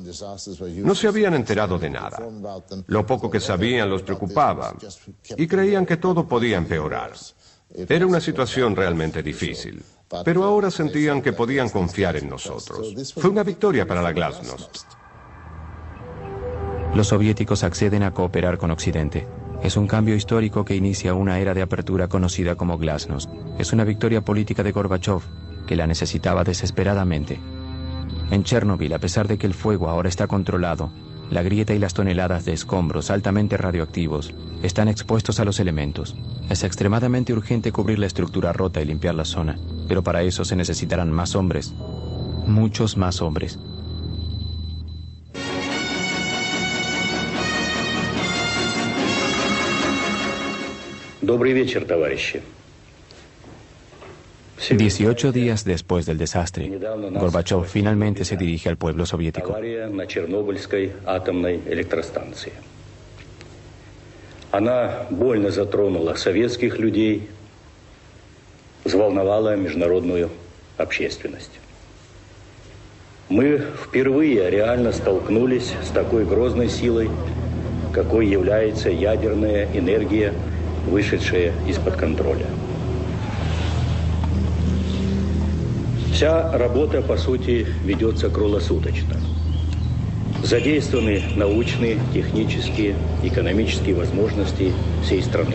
No se habían enterado de nada. Lo poco que sabían los preocupaba y creían que todo podía empeorar. Era una situación realmente difícil, pero ahora sentían que podían confiar en nosotros. Fue una victoria para la Glasnost. Los soviéticos acceden a cooperar con Occidente. Es un cambio histórico que inicia una era de apertura conocida como Glasnost. Es una victoria política de Gorbachov, que la necesitaba desesperadamente. En Chernobyl, a pesar de que el fuego ahora está controlado, la grieta y las toneladas de escombros altamente radioactivos están expuestos a los elementos. Es extremadamente urgente cubrir la estructura rota y limpiar la zona, pero para eso se necesitarán más hombres, muchos más hombres. Добрый вечер, товарищи. 18 días después del desastre, Gorbachov finalmente se dirige al pueblo soviético. Авария на Чернобыльской атомной электростанции. Она больно затронула советских людей, взволновала международную общественность. Мы впервые реально столкнулись с такой грозной силой, какой является ядерная энергия, вышедшая из-под контроля. Вся работа, по сути, ведется круглосуточно. Задействованы научные, технические, экономические возможности всей страны.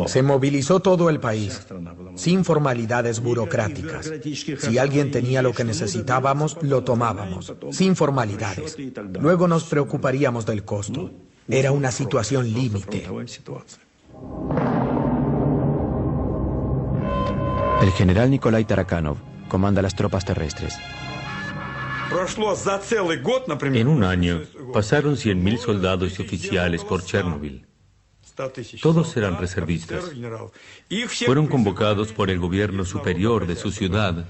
Se movilizó todo el país, sin formalidades burocráticas. Si alguien tenía lo que necesitábamos, lo tomábamos, sin formalidades. Luego nos preocuparíamos del costo. Era una situación límite. El general Nikolai Tarakanov comanda las tropas terrestres. En un año pasaron 100.000 soldados y oficiales por Chernobyl. Todos eran reservistas. Fueron convocados por el gobierno superior de su ciudad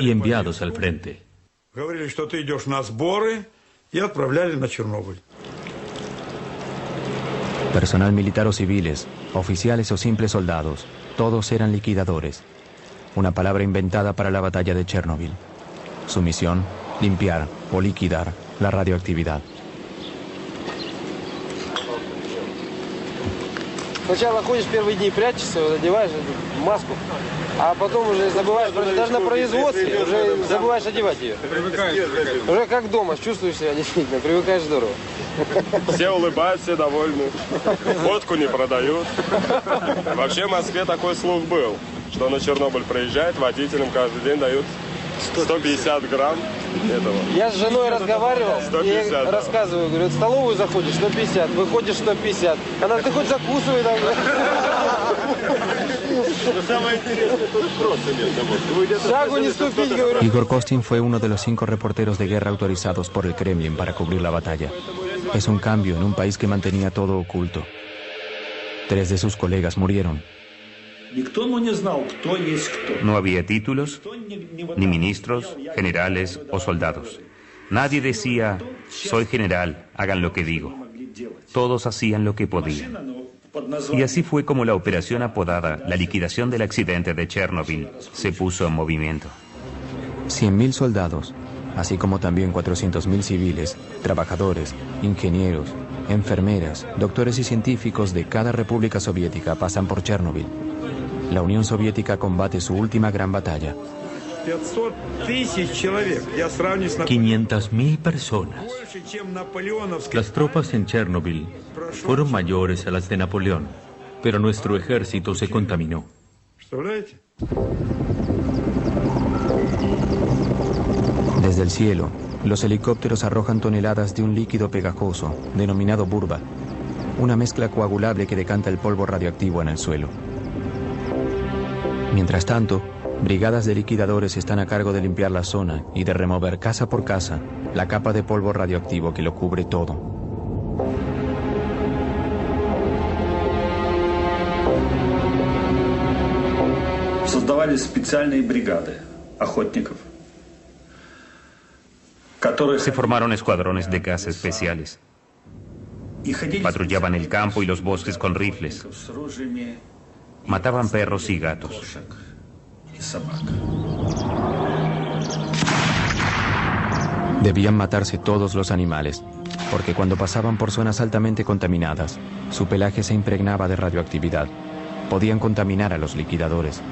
y enviados al frente. Personal militar o civiles, oficiales o simples soldados, todos eran liquidadores. Una palabra inventada para la batalla de Chernobyl. Su misión, limpiar o liquidar la radioactividad. Сначала ходишь первые дни, прячешься, одеваешь маску, а потом уже забываешь, даже на производстве уже забываешь одевать ее. Уже как дома, чувствуешь себя действительно, привыкаешь здорово. Все улыбаются, все довольны. Водку не продают. Вообще в Москве такой слух был, что на Чернобыль приезжает, водителям каждый день дают 150 грамм этого. Я с женой разговаривал, 150, и да. рассказываю, говорю, в столовую заходишь 150, выходишь 150. Она, ты хоть закусывай там. Самое интересное, тут просто нет. Шагу не ступить, говорю. Igor Kostin fue uno de los 5 reporteros de guerra autorizados por el Kremlin para cubrir la batalla. Es un cambio en un país que mantenía todo oculto. 3 de sus colegas murieron. No había títulos, ni ministros, generales o soldados. Nadie decía, soy general, hagan lo que digo. Todos hacían lo que podían. Y así fue como la operación apodada la liquidación del accidente de Chernobyl se puso en movimiento. 100.000 soldados, así como también 400.000 civiles, trabajadores, ingenieros, enfermeras, doctores y científicos de cada república soviética pasan por Chernobyl. La Unión Soviética combate su última gran batalla. 500.000 personas. Las tropas en Chernobyl fueron mayores a las de Napoleón, pero nuestro ejército se contaminó. Desde el cielo, los helicópteros arrojan toneladas de un líquido pegajoso, denominado burba, una mezcla coagulable que decanta el polvo radioactivo en el suelo. Mientras tanto, brigadas de liquidadores están a cargo de limpiar la zona y de remover casa por casa la capa de polvo radioactivo que lo cubre todo. Создавались специальные бригады охотников. Se formaron escuadrones de caza especiales. Patrullaban el campo y los bosques con rifles. Mataban perros y gatos. Debían matarse todos los animales, porque cuando pasaban por zonas altamente contaminadas, su pelaje se impregnaba de radioactividad. Podían contaminar a los liquidadores.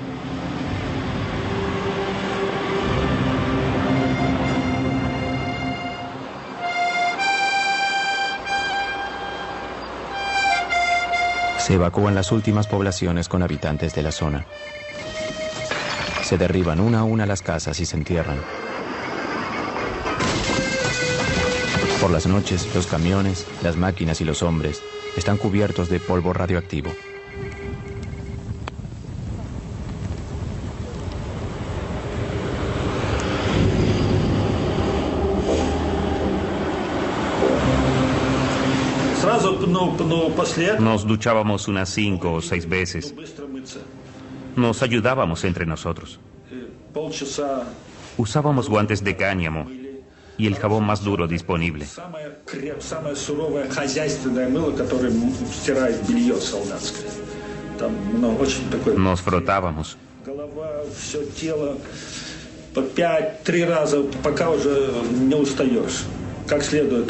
Se evacúan las últimas poblaciones con habitantes de la zona. Se derriban una a una las casas y se entierran. Por las noches, los camiones, las máquinas y los hombres están cubiertos de polvo radioactivo. Nos duchábamos unas 5 o 6 veces. Nos ayudábamos entre nosotros. Usábamos guantes de cáñamo y el jabón más duro disponible. Nos frotábamos.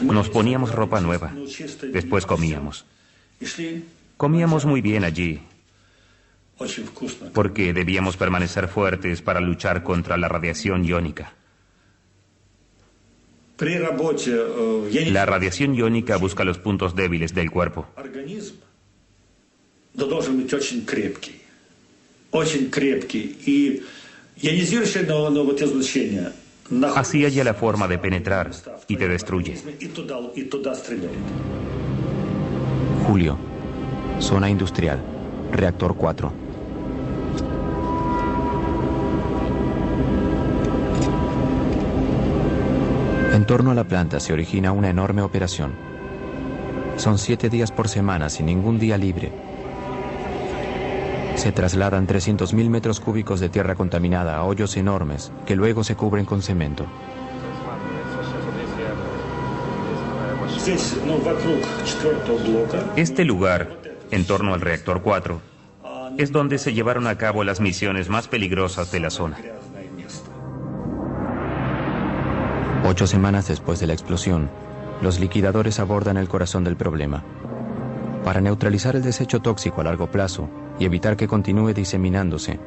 Nos poníamos ropa nueva. Después comíamos. Comíamos muy bien allí, porque debíamos permanecer fuertes para luchar contra la radiación iónica. La radiación iónica busca los puntos débiles del cuerpo. Así halla la forma de penetrar y te destruye. Julio, zona industrial, reactor 4. En torno a la planta se origina una enorme operación. Son 7 días por semana sin ningún día libre. Se trasladan 300.000 metros cúbicos de tierra contaminada a hoyos enormes que luego se cubren con cemento. Este lugar, en torno al reactor 4, es donde se llevaron a cabo las misiones más peligrosas de la zona. 8 semanas después de la explosión, los liquidadores abordan el corazón del problema. Para neutralizar el desecho tóxico a largo plazo y evitar que continúe diseminándose,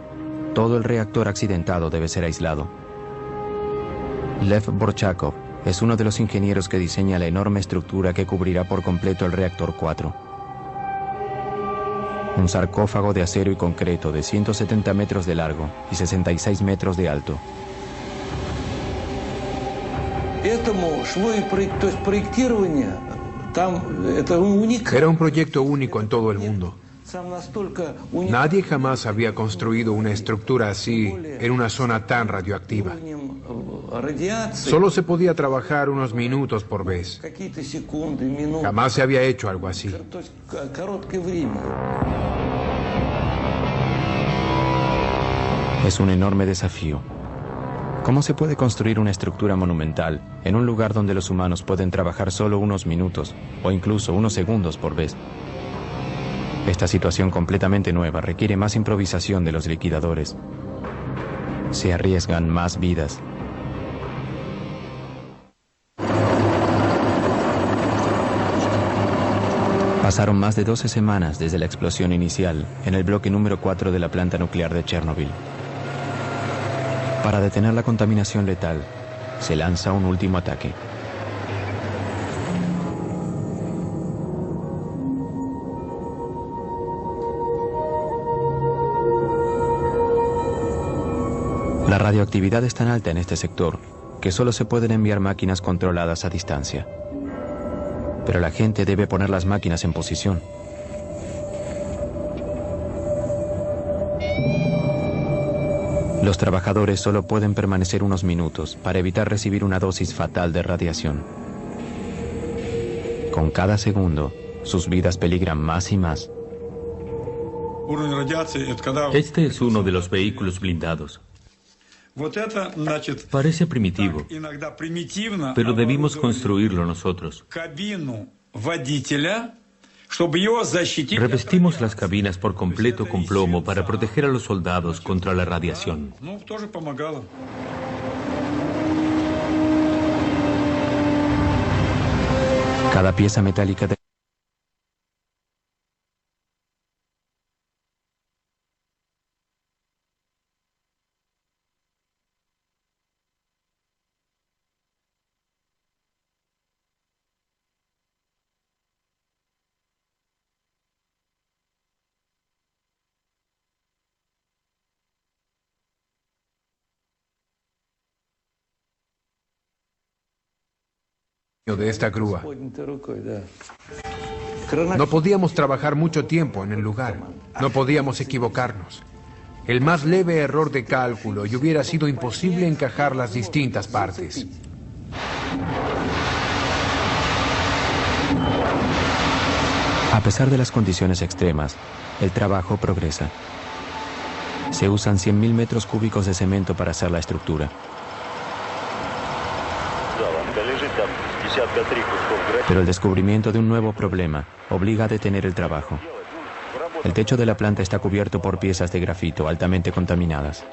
todo el reactor accidentado debe ser aislado. Lev Borchakov es uno de los ingenieros que diseña la enorme estructura que cubrirá por completo el reactor 4. Un sarcófago de acero y concreto de 170 metros de largo y 66 metros de alto. Era un proyecto único en todo el mundo. Nadie jamás había construido una estructura así en una zona tan radioactiva. Solo se podía trabajar unos minutos por vez. Jamás se había hecho algo así. Es un enorme desafío. ¿Cómo se puede construir una estructura monumental en un lugar donde los humanos pueden trabajar solo unos minutos o incluso unos segundos por vez? Esta situación completamente nueva requiere más improvisación de los liquidadores. Se arriesgan más vidas. Pasaron más de 12 semanas desde la explosión inicial en el bloque número 4 de la planta nuclear de Chernobyl. Para detener la contaminación letal, se lanza un último ataque. La radioactividad es tan alta en este sector que solo se pueden enviar máquinas controladas a distancia. Pero la gente debe poner las máquinas en posición. Los trabajadores solo pueden permanecer unos minutos para evitar recibir una dosis fatal de radiación. Con cada segundo, sus vidas peligran más y más. Este es uno de los vehículos blindados. Parece primitivo, pero debimos construirlo nosotros. Revestimos las cabinas por completo con plomo para proteger a los soldados contra la radiación. Cada pieza metálica de esta grúa. No podíamos trabajar mucho tiempo en el lugar. No podíamos equivocarnos. El más leve error de cálculo y hubiera sido imposible encajar las distintas partes. A pesar de las condiciones extremas, el trabajo progresa. Se usan 100.000 metros cúbicos de cemento para hacer la estructura. Pero el descubrimiento de un nuevo problema obliga a detener el trabajo. El techo de la planta está cubierto por piezas de grafito altamente contaminadas.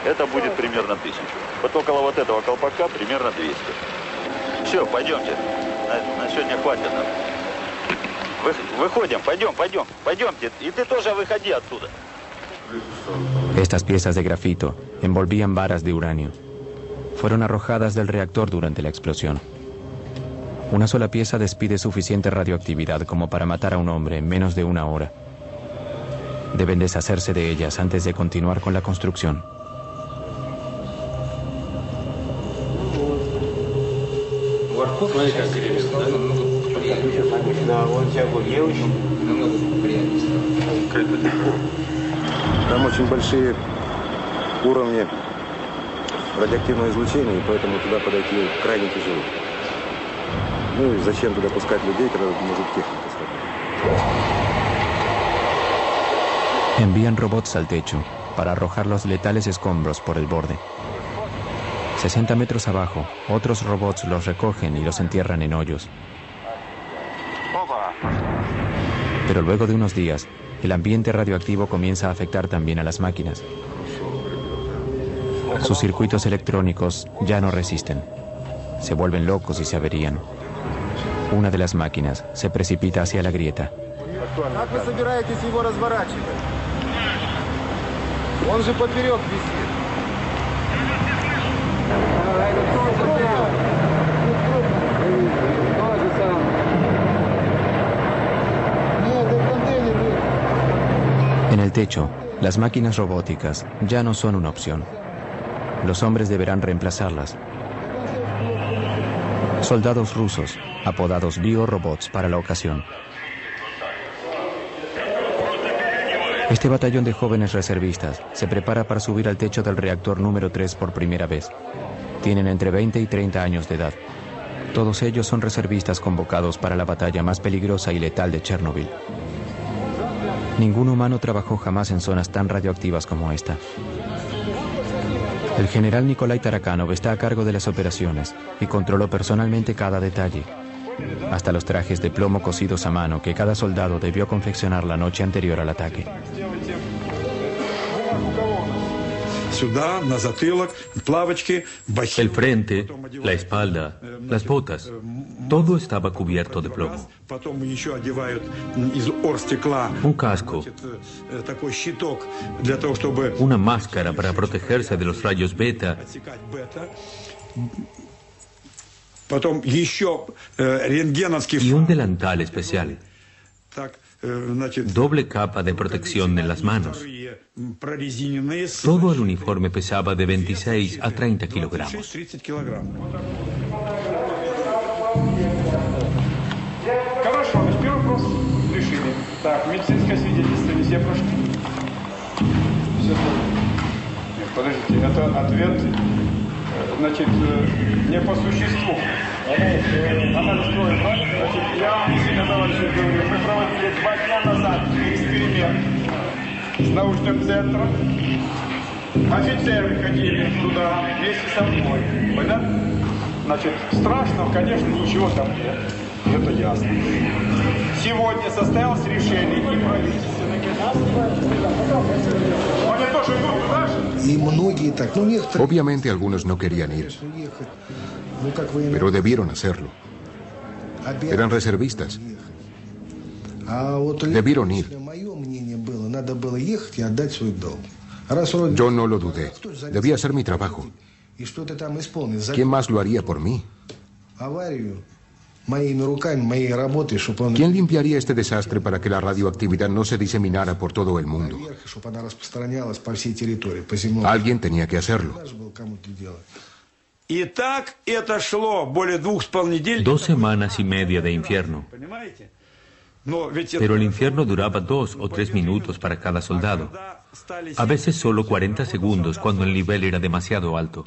Это будет примерно 1000. Вот около вот этого колпака примерно 200. Все, пойдемте. На сегодня хватит нам. Выходим, пойдемте. И ты тоже выходи отсюда. Estas piezas de grafito envolvían varas de uranio. Fueron arrojadas del reactor durante la explosión. Una sola pieza despide suficiente radioactividad como para matar a un hombre en menos de una hora. Deben deshacerse de ellas antes de continuar con la construcción. Смотри, как греется, да? Намного приятнее. Да, вон всякую девочку. Намного приятнее. Там очень большие уровни радиоактивного излучения, и поэтому туда подойти крайне тяжело. Ну и зачем туда пускать людей, когда может техника сработать? Envían robots al techo para arrojar los letales escombros por el borde. 60 metros abajo, otros robots los recogen y los entierran en hoyos. Pero luego de unos días, el ambiente radioactivo comienza a afectar también a las máquinas. Sus circuitos electrónicos ya no resisten. Se vuelven locos y se averían. Una de las máquinas se precipita hacia la grieta. En el techo, las máquinas robóticas ya no son una opción. Los hombres deberán reemplazarlas. Soldados rusos, apodados biorobots para la ocasión. Este batallón de jóvenes reservistas se prepara para subir al techo del reactor número 3 por primera vez. Tienen entre 20 y 30 años de edad. Todos ellos son reservistas convocados para la batalla más peligrosa y letal de Chernobyl. Ningún humano trabajó jamás en zonas tan radioactivas como esta. El general Nikolai Tarakanov está a cargo de las operaciones y controló personalmente cada detalle, hasta los trajes de plomo cosidos a mano que cada soldado debió confeccionar la noche anterior al ataque. El frente, la espalda, las botas, todo estaba cubierto de plomo. Un casco, una máscara para protegerse de los rayos beta, y un delantal especial. Doble capa de protección en las manos. Todo el uniforme pesaba de 26 a 30 kilogramos. Хорошо, значит, первый вопрос решили. Так, медицинское свидетельство везде прошли. Все. Нет, подождите, это ответ, значит, не по существу. Анализ крови, правильно? Значит, я Сергей Товарищевич говорю, мы проводили 2 дня назад эксперимент с научным центром. Офицеры ходили туда вместе со мной. Понятно? Значит, страшного, конечно, ничего там нет. Это ясно. Сегодня состоялось решение и правительственное. Они тоже идут туда же? И многие так, ну некоторые... Obviamente algunos no querían ir, pero debieron hacerlo. Eran reservistas. Debieron ir. Yo no lo dudé. Debía hacer mi trabajo. ¿Quién más lo haría por mí? ¿Quién limpiaría este desastre para que la radioactividad no se diseminara por todo el mundo? Alguien tenía que hacerlo. 2 semanas y media de infierno. Pero el infierno duraba 2 o 3 minutos para cada soldado. A veces solo 40 segundos cuando el nivel era demasiado alto.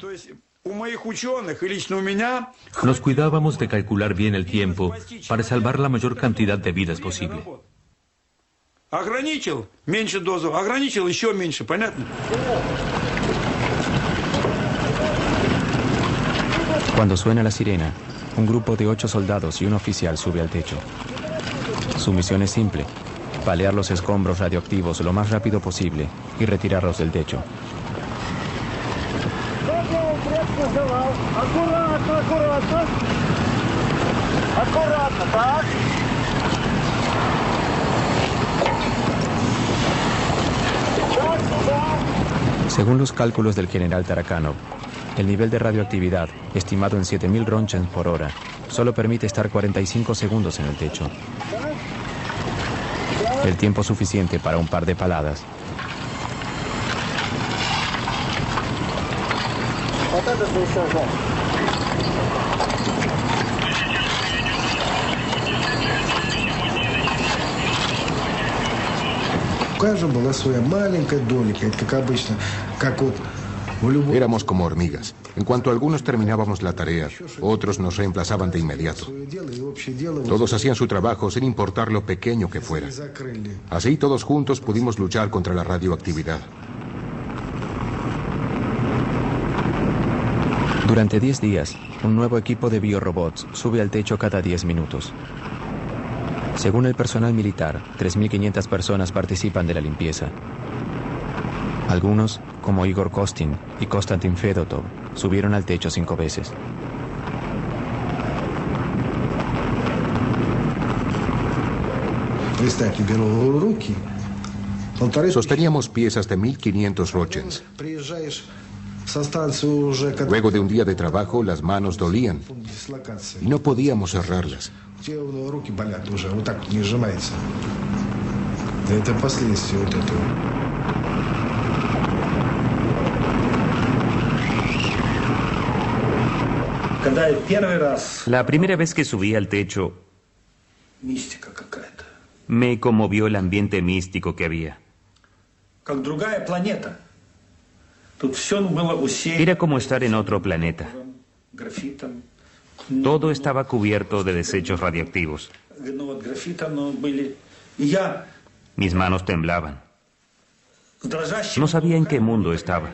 Nos cuidábamos de calcular bien el tiempo para salvar la mayor cantidad de vidas posible. Cuando suena la sirena, un grupo de 8 soldados y un oficial sube al techo. Su misión es simple: palear los escombros radioactivos lo más rápido posible y retirarlos del techo. Según los cálculos del general Tarakanov, el nivel de radioactividad, estimado en 7000 Roentgens por hora, solo permite estar 45 segundos en el techo. El tiempo suficiente para un par de paladas. Éramos como hormigas. En cuanto algunos terminábamos la tarea, otros nos reemplazaban de inmediato. Todos hacían su trabajo sin importar lo pequeño que fuera. Así todos juntos pudimos luchar contra la radioactividad. Durante 10 días, un nuevo equipo de biorobots sube al techo cada 10 minutos. Según el personal militar, 3.500 personas participan de la limpieza. Algunos, como Igor Kostin y Konstantin Fedotov, subieron al techo 5 veces. Sosteníamos piezas de 1500 Roentgens. Luego de un día de trabajo, las manos dolían y no podíamos cerrarlas. La primera vez que subí al techo, me conmovió el ambiente místico que había. Era como estar en otro planeta. Todo estaba cubierto de desechos radioactivos. Mis manos temblaban. No sabía en qué mundo estaba.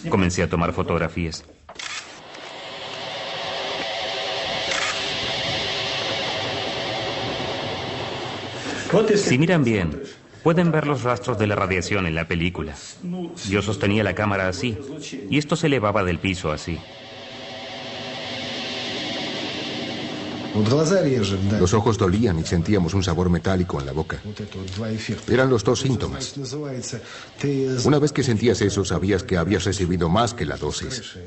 Comencé a tomar fotografías. Si miran bien, pueden ver los rastros de la radiación en la película. Yo sostenía la cámara así, y esto se elevaba del piso así. Los ojos dolían y sentíamos un sabor metálico en la boca. Eran los dos síntomas. Una vez que sentías eso, sabías que habías recibido más que la dosis.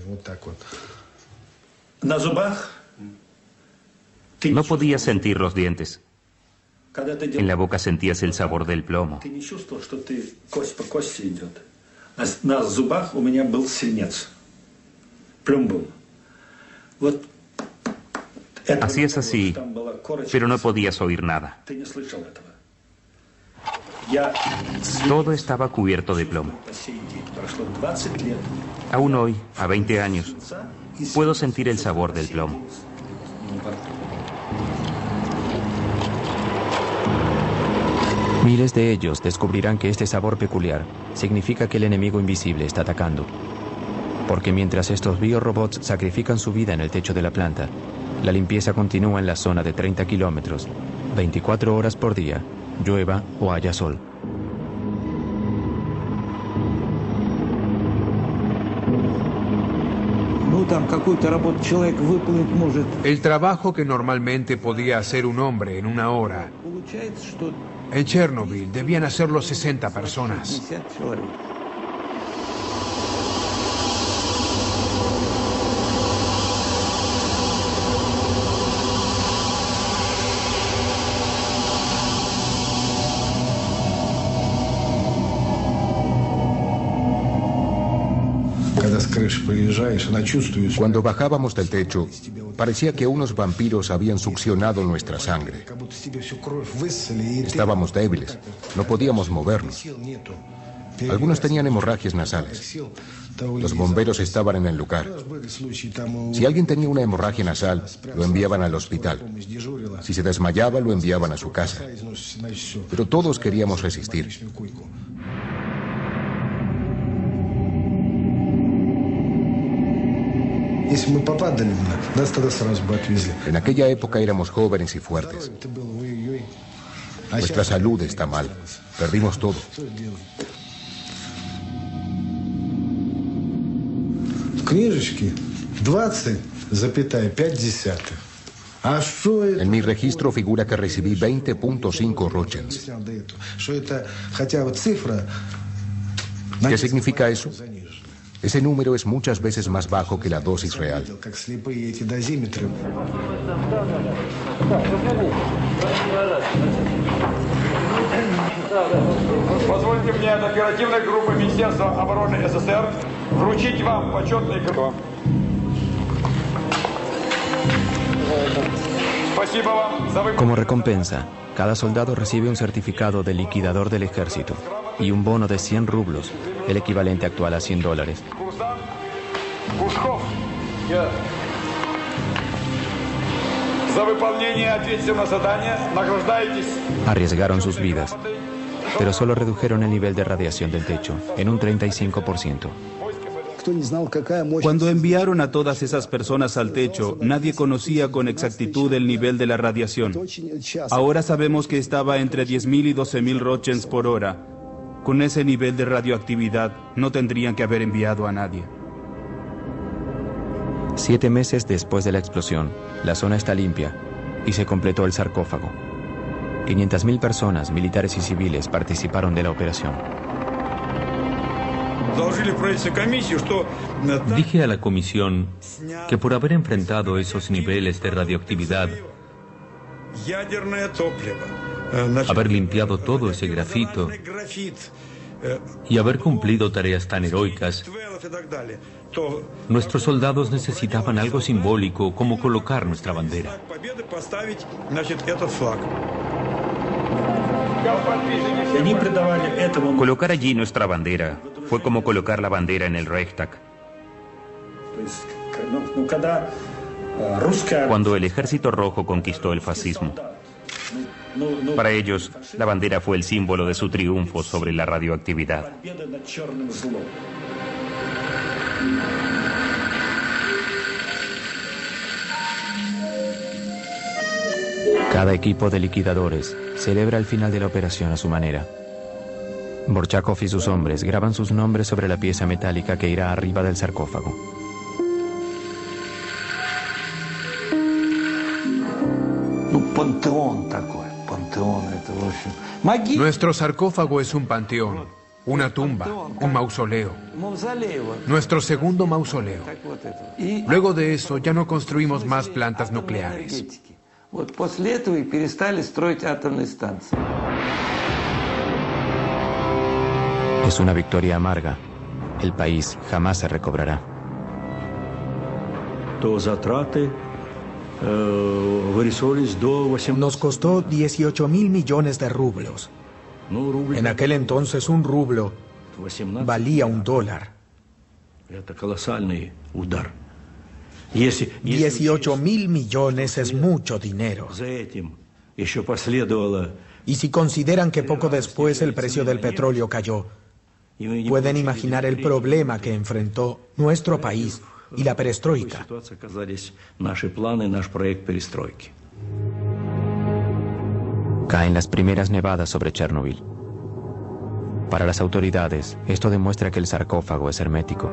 No podías sentir los dientes. En la boca sentías el sabor del plomo. Hacías así, pero no podías oír nada. Todo estaba cubierto de plomo. Aún hoy, a 20 años, puedo sentir el sabor del plomo. Miles de ellos descubrirán que este sabor peculiar significa que el enemigo invisible está atacando. Porque mientras estos biorobots sacrifican su vida en el techo de la planta, la limpieza continúa en la zona de 30 kilómetros, 24 horas por día, llueva o haya sol. El trabajo que normalmente podía hacer un hombre en una hora, en Chernobyl debían hacerlo 60 personas. Cuando bajábamos del techo, parecía que unos vampiros habían succionado nuestra sangre. Estábamos débiles, no podíamos movernos. Algunos tenían hemorragias nasales. Los bomberos estaban en el lugar. Si alguien tenía una hemorragia nasal, lo enviaban al hospital. Si se desmayaba, lo enviaban a su casa. Pero todos queríamos resistir. En aquella época éramos jóvenes y fuertes. Nuestra salud está mal. Perdimos todo. En mi registro figura que recibí 20.5 rochens. ¿Qué significa eso? Ese número es muchas veces más bajo que la dosis real. Позвольте мне от оперативной группы Министерства обороны СССР вручить вам почетный крестик. Спасибо вам за выполнение. Como recompensa, cada soldado recibe un certificado de liquidador del ejército y un bono de 100 rublos, el equivalente actual a $100. За выполнение ответственного задания награждаетесь. Arriesgaron sus vidas, pero solo redujeron el nivel de radiación del techo en un 35%. Cuando enviaron a todas esas personas al techo, nadie conocía con exactitud el nivel de la radiación. Ahora sabemos que estaba entre 10.000 y 12.000 rochens por hora. Con ese nivel de radioactividad, no tendrían que haber enviado a nadie. 7 meses después de la explosión, la zona está limpia y se completó el sarcófago. 500.000 personas, militares y civiles, participaron de la operación. Dije a la comisión que por haber enfrentado esos niveles de radioactividad, haber limpiado todo ese grafito y haber cumplido tareas tan heroicas, nuestros soldados necesitaban algo simbólico como colocar nuestra bandera. Colocar allí nuestra bandera fue como colocar la bandera en el Reichstag. Cuando el Ejército Rojo conquistó el fascismo, Para ellos, la bandera fue el símbolo de su triunfo sobre la radioactividad. Cada equipo de liquidadores celebra el final de la operación a su manera. Borchakov y sus hombres graban sus nombres sobre la pieza metálica que irá arriba del sarcófago. Nuestro sarcófago es un panteón, una tumba, un mausoleo. Nuestro segundo mausoleo. Luego de eso ya no construimos más plantas nucleares. Es una victoria amarga. El país jamás se recobrará. Nos costó 18.000 millones de rublos. En aquel entonces un rublo valía $1. 18.000 millones es mucho dinero. Y si consideran que poco después el precio del petróleo cayó, pueden imaginar el problema que enfrentó nuestro país y la perestroika. Caen las primeras nevadas sobre Chernobyl. Para las autoridades, esto demuestra que el sarcófago es hermético.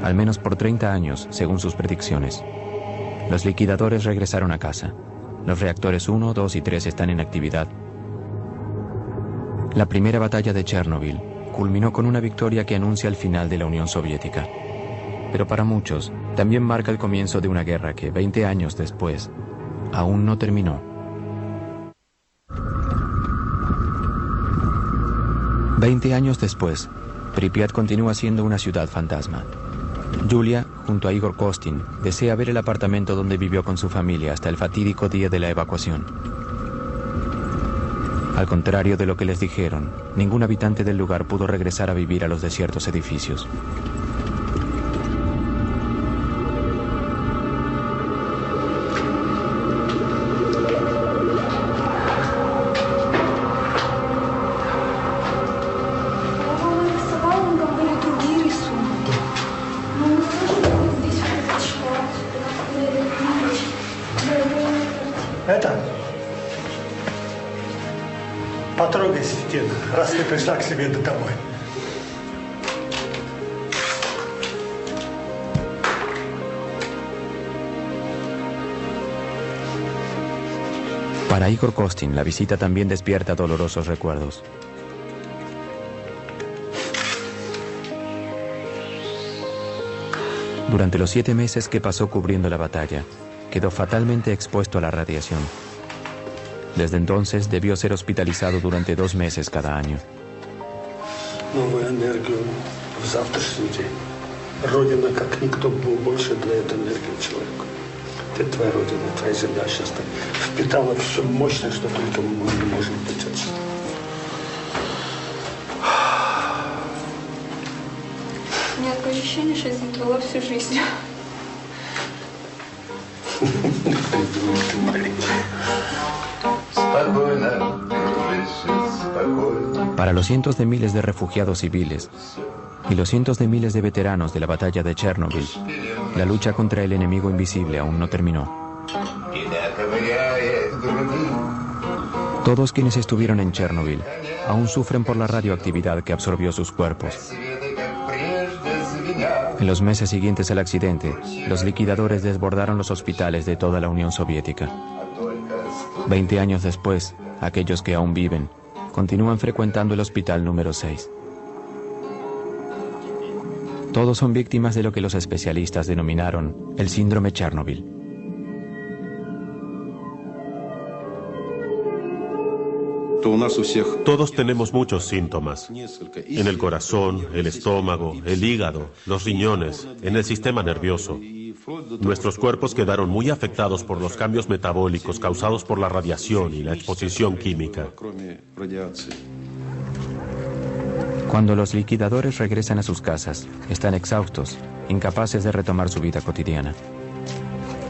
Al menos por 30 años, según sus predicciones. Los liquidadores regresaron a casa. Los reactores 1, 2 y 3 están en actividad. La primera batalla de Chernobyl culminó con una victoria que anuncia el final de la Unión Soviética. Pero para muchos, también marca el comienzo de una guerra que, 20 años después, aún no terminó. 20 años después, Pripyat continúa siendo una ciudad fantasma. Yulia, junto a Igor Kostin, desea ver el apartamento donde vivió con su familia hasta el fatídico día de la evacuación. Al contrario de lo que les dijeron, ningún habitante del lugar pudo regresar a vivir a los desiertos edificios. Потрогайся стену, раз ты пришла к себе домой. Para Igor Kostin, la visita también despierta dolorosos recuerdos. Durante los 7 meses que pasó cubriendo la batalla, quedó fatalmente expuesto a la radiación. Desde entonces debió ser hospitalizado durante 2 meses cada año. Новую энергию в завтрашний день. Родина, как никто, больше дает энергию человеку. Это твоя родина, твоя земля сейчас так впитала все мощное, что только мы не можем дотянуться. У меня такое ощущение, что я забрала всю жизнь. Para los cientos de miles de refugiados civiles y los cientos de miles de veteranos de la batalla de Chernobyl, la lucha contra el enemigo invisible aún no terminó. Todos quienes estuvieron en Chernobyl aún sufren por la radioactividad que absorbió sus cuerpos. En los meses siguientes al accidente, los liquidadores desbordaron los hospitales de toda la Unión Soviética. 20 años después, aquellos que aún viven continúan frecuentando el hospital número 6. Todos son víctimas de lo que los especialistas denominaron el síndrome Chernobyl. Todos tenemos muchos síntomas. En el corazón, el estómago, el hígado, los riñones, en el sistema nervioso. Nuestros cuerpos quedaron muy afectados por los cambios metabólicos causados por la radiación y la exposición química. Cuando los liquidadores regresan a sus casas, están exhaustos, incapaces de retomar su vida cotidiana.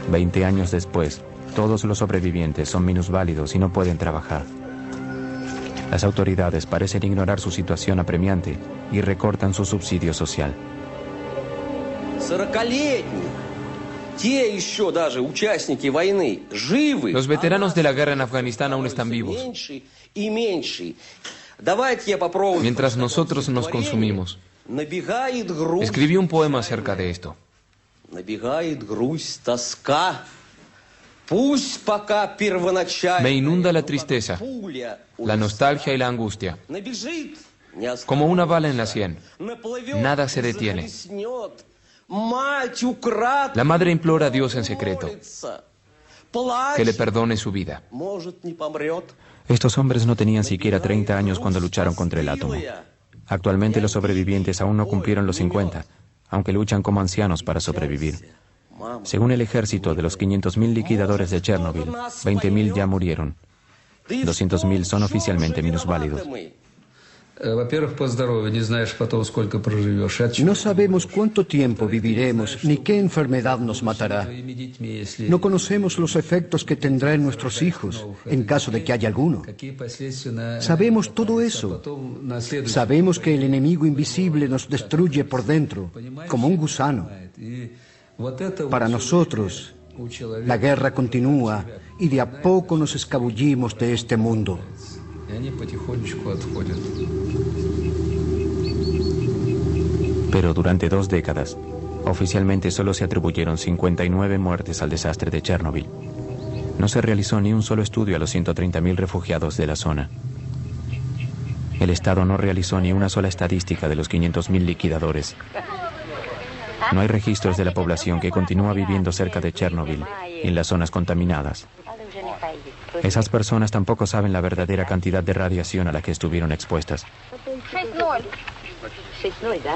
20 años después, todos los sobrevivientes son minusválidos y no pueden trabajar. Las autoridades parecen ignorar su situación apremiante y recortan su subsidio social. Los veteranos de la guerra en Afganistán aún están vivos. Mientras nosotros nos consumimos. Escribí un poema acerca de esto. Me inunda la tristeza, la nostalgia y la angustia. Como una bala en la sien. Nada se detiene. La madre implora a Dios en secreto que le perdone su vida. Estos hombres no tenían siquiera 30 años cuando lucharon contra el átomo. Actualmente los sobrevivientes aún no cumplieron los 50, aunque luchan como ancianos para sobrevivir. Según el ejército, de los 500.000 liquidadores de Chernobyl, 20.000 ya murieron. 200.000 son oficialmente minusválidos. No sabemos cuánto tiempo viviremos ni qué enfermedad nos matará. No conocemos los efectos que tendrá en nuestros hijos, en caso de que haya alguno. Sabemos todo eso. Sabemos que el enemigo invisible nos destruye por dentro, como un gusano. Para nosotros, la guerra continúa y de a poco nos escabullimos de este mundo. Pero durante 2 décadas, oficialmente solo se atribuyeron 59 muertes al desastre de Chernobyl. No se realizó ni un solo estudio a los 130.000 refugiados de la zona. El Estado no realizó ni una sola estadística de los 500.000 liquidadores. No hay registros de la población que continúa viviendo cerca de Chernobyl y en las zonas contaminadas. Esas personas tampoco saben la verdadera cantidad de radiación a la que estuvieron expuestas. 6-0, да?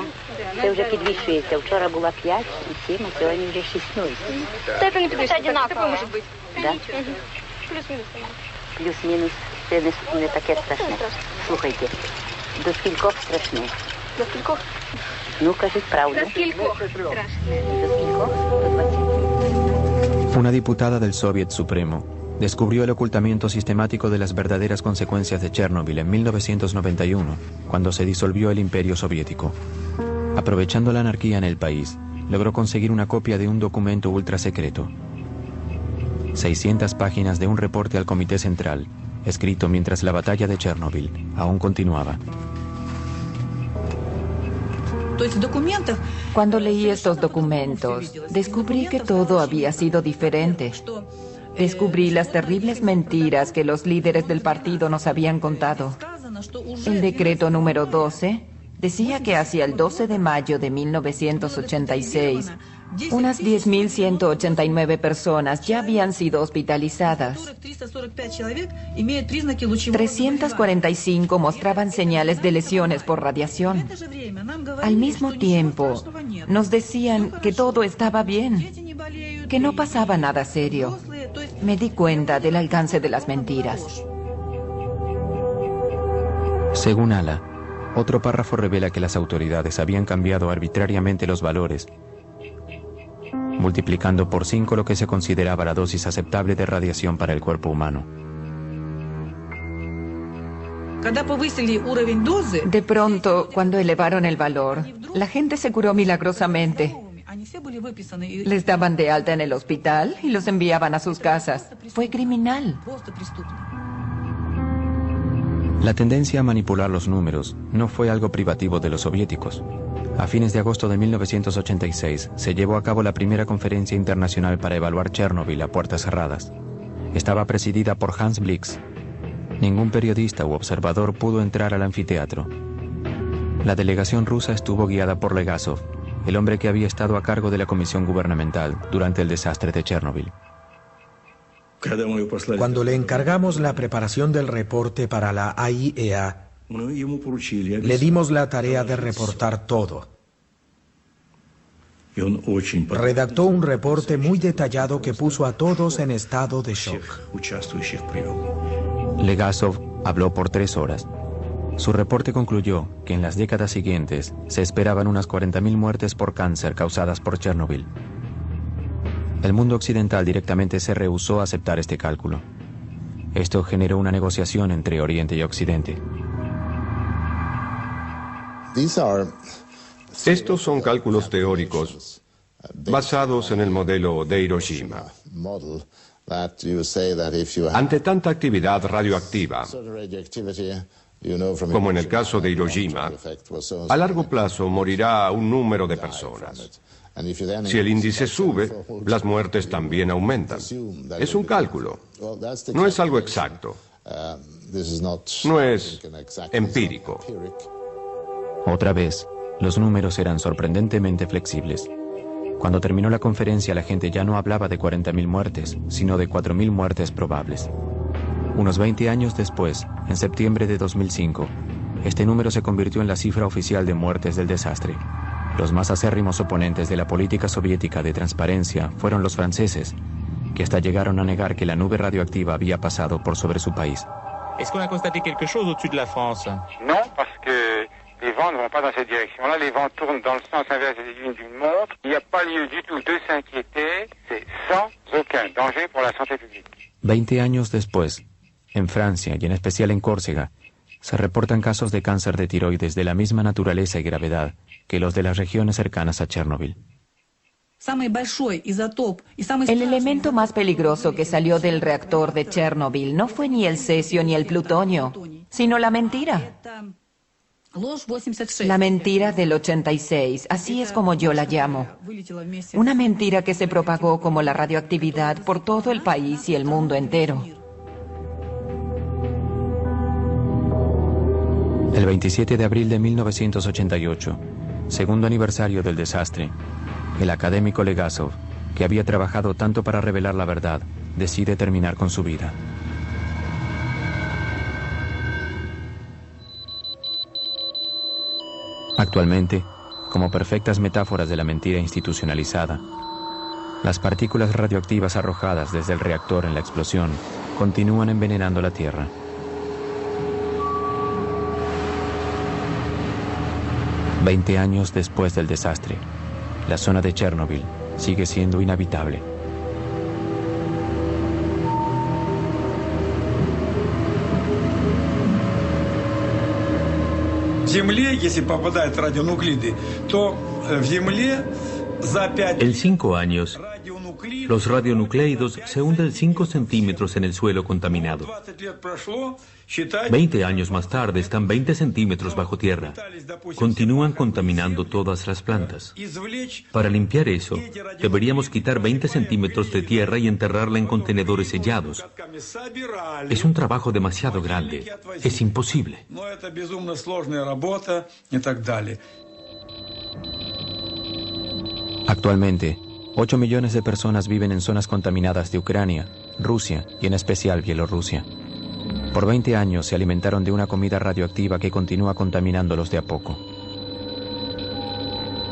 Це вже підвищується. Вчора була 5 і 7, а сьогодні вже 6-0. Степень однаково може бути. Да? Плюс-мінус. Плюс-мінус. Це не таке страшне. Слухайте, до скількох страшне? До скількох? Ну, кажіть правду. До скількох страшне? До скількох? До 20. Una diputada del Soviet Supremo descubrió el ocultamiento sistemático de las verdaderas consecuencias de Chernobyl en 1991, cuando se disolvió el Imperio Soviético. Aprovechando la anarquía en el país, logró conseguir una copia de un documento ultra secreto. 600 páginas de un reporte al Comité Central, escrito mientras la batalla de Chernobyl aún continuaba. Cuando leí estos documentos, descubrí que todo había sido diferente. Descubrí las terribles mentiras que los líderes del partido nos habían contado. El decreto número 12 decía que hacia el 12 de mayo de 1986, unas 10.189 personas ya habían sido hospitalizadas. 345 mostraban señales de lesiones por radiación. Al mismo tiempo, nos decían que todo estaba bien, que no pasaba nada serio. Me di cuenta del alcance de las mentiras. Según Ala, otro párrafo revela que las autoridades habían cambiado arbitrariamente los valores, multiplicando por 5 lo que se consideraba la dosis aceptable de radiación para el cuerpo humano. De pronto, cuando elevaron el valor, la gente se curó milagrosamente. Les daban de alta en el hospital y los enviaban a sus casas. Fue criminal. La tendencia a manipular los números no fue algo privativo de los soviéticos. A fines de agosto de 1986 se llevó a cabo la primera conferencia internacional para evaluar Chernobyl a puertas cerradas. Estaba presidida por Hans Blix. Ningún periodista u observador pudo entrar al anfiteatro. La delegación rusa estuvo guiada por Legasov, el hombre que había estado a cargo de la comisión gubernamental durante el desastre de Chernobyl. Cuando le encargamos la preparación del reporte para la AIEA, le dimos la tarea de reportar todo. Redactó un reporte muy detallado que puso a todos en estado de shock. Legasov habló por 3 horas. Su reporte concluyó que en las décadas siguientes se esperaban unas 40.000 muertes por cáncer causadas por Chernobyl. El mundo occidental directamente se rehusó a aceptar este cálculo. Esto generó una negociación entre Oriente y Occidente. Estos son cálculos teóricos basados en el modelo de Hiroshima. Ante tanta actividad radioactiva, como en el caso de Hiroshima, a largo plazo morirá un número de personas. Si el índice sube, las muertes también aumentan. Es un cálculo. No es algo exacto. No es empírico. Otra vez, los números eran sorprendentemente flexibles. Cuando terminó la conferencia, la gente ya no hablaba de 40.000 muertes, sino de 4.000 muertes probables. Unos 20 años después, en septiembre de 2005, este número se convirtió en la cifra oficial de muertes del desastre. Los más acérrimos oponentes de la política soviética de transparencia fueron los franceses, que hasta llegaron a negar que la nube radioactiva había pasado por sobre su país. Est-ce qu'on a constaté quelque chose au-dessus de la France? Non, parce que les vents ne vont pas dans cette direction-là. Les vents tournent dans le sens inverse des aiguilles d'une montre. Il n'y a pas lieu du tout de s'inquiéter. C'est sans aucun danger pour la santé publique. 20 años después, en Francia y en especial en Córcega, se reportan casos de cáncer de tiroides de la misma naturaleza y gravedad que los de las regiones cercanas a Chernobyl. El elemento más peligroso que salió del reactor de Chernobyl no fue ni el cesio ni el plutonio, sino la mentira. La mentira del 86, así es como yo la llamo. Una mentira que se propagó como la radioactividad por todo el país y el mundo entero. El 27 de abril de 1988, segundo aniversario del desastre, el académico Legasov, que había trabajado tanto para revelar la verdad, decide terminar con su vida. Actualmente, como perfectas metáforas de la mentira institucionalizada, las partículas radioactivas arrojadas desde el reactor en la explosión continúan envenenando la Tierra. Veinte años después del desastre, la zona de Chernobyl sigue siendo inhabitable. En 5 años, los radionucleidos se hunden 5 centímetros en el suelo contaminado. 20 años más tarde están 20 centímetros bajo tierra. Continúan contaminando todas las plantas. Para limpiar eso, deberíamos quitar 20 centímetros de tierra y enterrarla en contenedores sellados. Es un trabajo demasiado grande. Es imposible. Actualmente, 8 millones de personas viven en zonas contaminadas de Ucrania, Rusia y en especial Bielorrusia. Por 20 años se alimentaron de una comida radioactiva que continúa contaminándolos de a poco.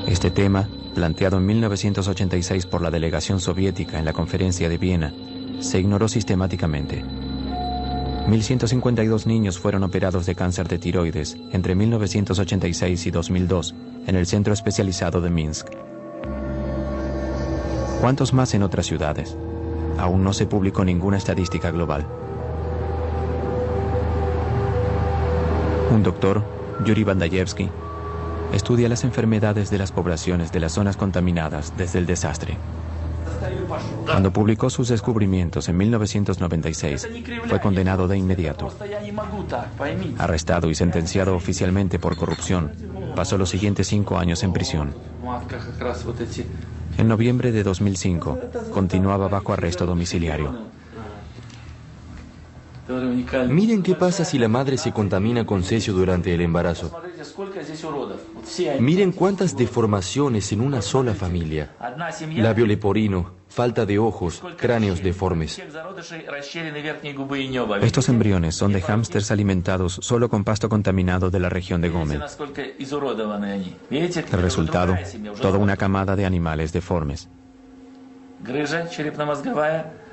Este tema, planteado en 1986 por la delegación soviética en la conferencia de Viena, se ignoró sistemáticamente. 1.152 niños fueron operados de cáncer de tiroides entre 1986 y 2002 en el centro especializado de Minsk. ¿Cuántos más en otras ciudades? Aún no se publicó ninguna estadística global. Un doctor, Yuri Bandayevsky, estudia las enfermedades de las poblaciones de las zonas contaminadas desde el desastre. Cuando publicó sus descubrimientos en 1996, fue condenado de inmediato. Arrestado y sentenciado oficialmente por corrupción, pasó los siguientes 5 años en prisión. En noviembre de 2005, continuaba bajo arresto domiciliario. Miren qué pasa si la madre se contamina con cesio durante el embarazo. Miren cuántas deformaciones en una sola familia. Labio leporino, falta de ojos, cráneos deformes. Estos embriones son de hámsters alimentados solo con pasto contaminado de la región de Gómel. El resultado, toda una camada de animales deformes.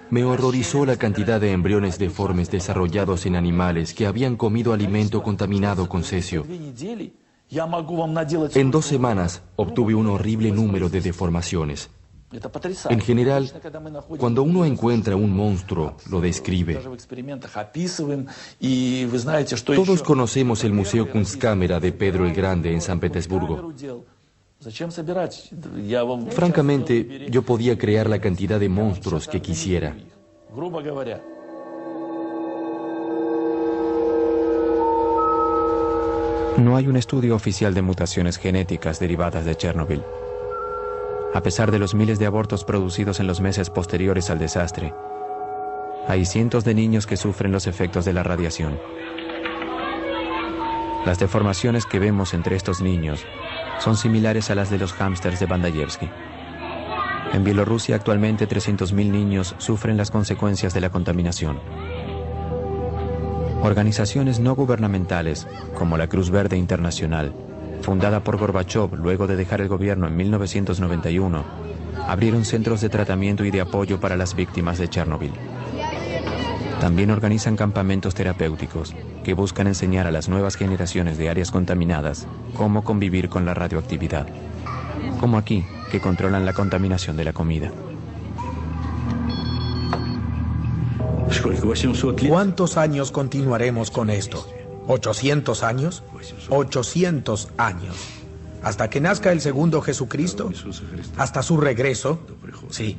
Me horrorizó la cantidad de embriones deformes desarrollados en animales que habían comido alimento contaminado con cesio. En 2 semanas obtuve un horrible número de deformaciones. En general, cuando uno encuentra un monstruo, lo describe. Todos conocemos el Museo Kunstkamera de Pedro el Grande en San Petersburgo. Francamente, yo podía crear la cantidad de monstruos que quisiera. No hay un estudio oficial de mutaciones genéticas derivadas de Chernobyl. A pesar de los miles de abortos producidos en los meses posteriores al desastre, hay cientos de niños que sufren los efectos de la radiación. Las deformaciones que vemos entre estos niños son similares a las de los hámsters de Bandayevsky. En Bielorrusia actualmente 300.000 niños sufren las consecuencias de la contaminación. Organizaciones no gubernamentales, como la Cruz Verde Internacional, fundada por Gorbachov luego de dejar el gobierno en 1991, abrieron centros de tratamiento y de apoyo para las víctimas de Chernobyl. También organizan campamentos terapéuticos que buscan enseñar a las nuevas generaciones de áreas contaminadas cómo convivir con la radioactividad, como aquí, que controlan la contaminación de la comida. ¿Cuántos años continuaremos con esto? ¿800 años? 800 años. ¿Hasta que nazca el segundo Jesucristo? ¿Hasta su regreso? Sí.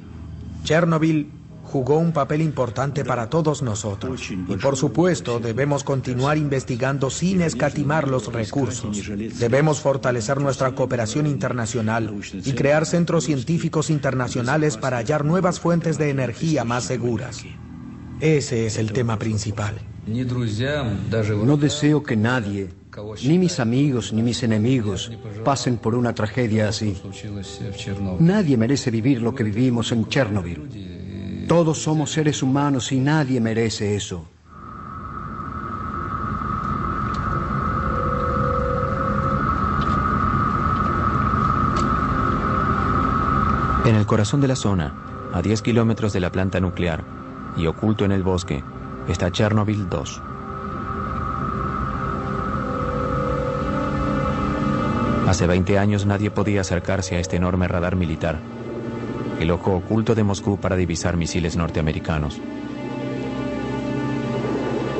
Chernobyl jugó un papel importante para todos nosotros. Y por supuesto, debemos continuar investigando sin escatimar los recursos. Debemos fortalecer nuestra cooperación internacional y crear centros científicos internacionales para hallar nuevas fuentes de energía más seguras. Ese es el tema principal. No deseo que nadie, ni mis amigos ni mis enemigos, pasen por una tragedia así. Nadie merece vivir lo que vivimos en Chernobyl. Todos somos seres humanos y nadie merece eso. En el corazón de la zona, a 10 kilómetros de la planta nuclear y oculto en el bosque, está Chernobyl 2. Hace 20 años nadie podía acercarse a este enorme radar militar, el ojo oculto de Moscú para divisar misiles norteamericanos.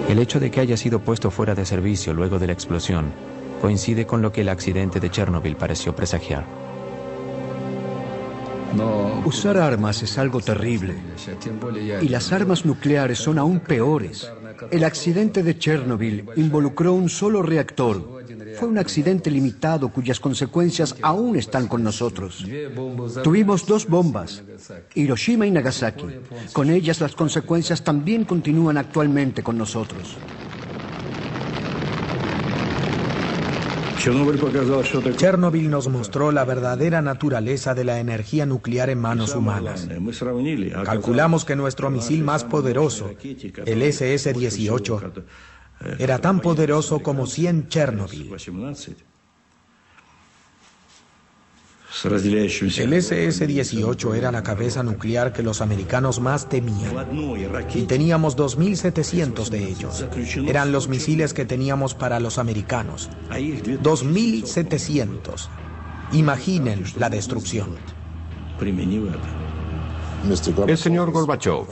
El hecho de que haya sido puesto fuera de servicio luego de la explosión coincide con lo que el accidente de Chernobyl pareció presagiar. Usar armas es algo terrible. Y las armas nucleares son aún peores. El accidente de Chernobyl involucró un solo reactor. Fue un accidente limitado cuyas consecuencias aún están con nosotros. Tuvimos 2 bombas, Hiroshima y Nagasaki. Con ellas las consecuencias también continúan actualmente con nosotros. Chernobyl nos mostró la verdadera naturaleza de la energía nuclear en manos humanas. Calculamos que nuestro misil más poderoso, el SS-18, era tan poderoso como 100 Chernobyl. El SS-18 era la cabeza nuclear que los americanos más temían. Y teníamos 2.700 de ellos. Eran los misiles que teníamos para los americanos. 2.700. Imaginen la destrucción. El señor Gorbachov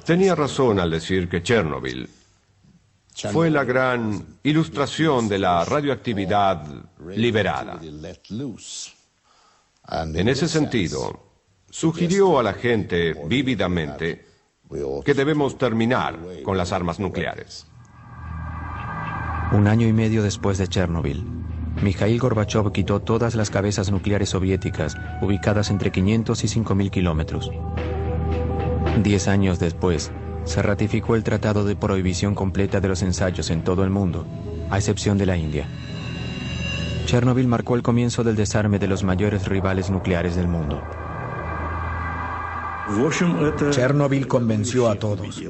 tenía razón al decir que Chernobyl fue la gran ilustración de la radioactividad liberada. En ese sentido, sugirió a la gente vívidamente que debemos terminar con las armas nucleares. Un año y medio después de Chernobyl, Mikhail Gorbachov quitó todas las cabezas nucleares soviéticas ubicadas entre 500 y 5.000 kilómetros. 10 años después, se ratificó el Tratado de Prohibición Completa de los Ensayos en todo el mundo, a excepción de la India. Chernobyl marcó el comienzo del desarme de los mayores rivales nucleares del mundo. Chernobyl convenció a todos.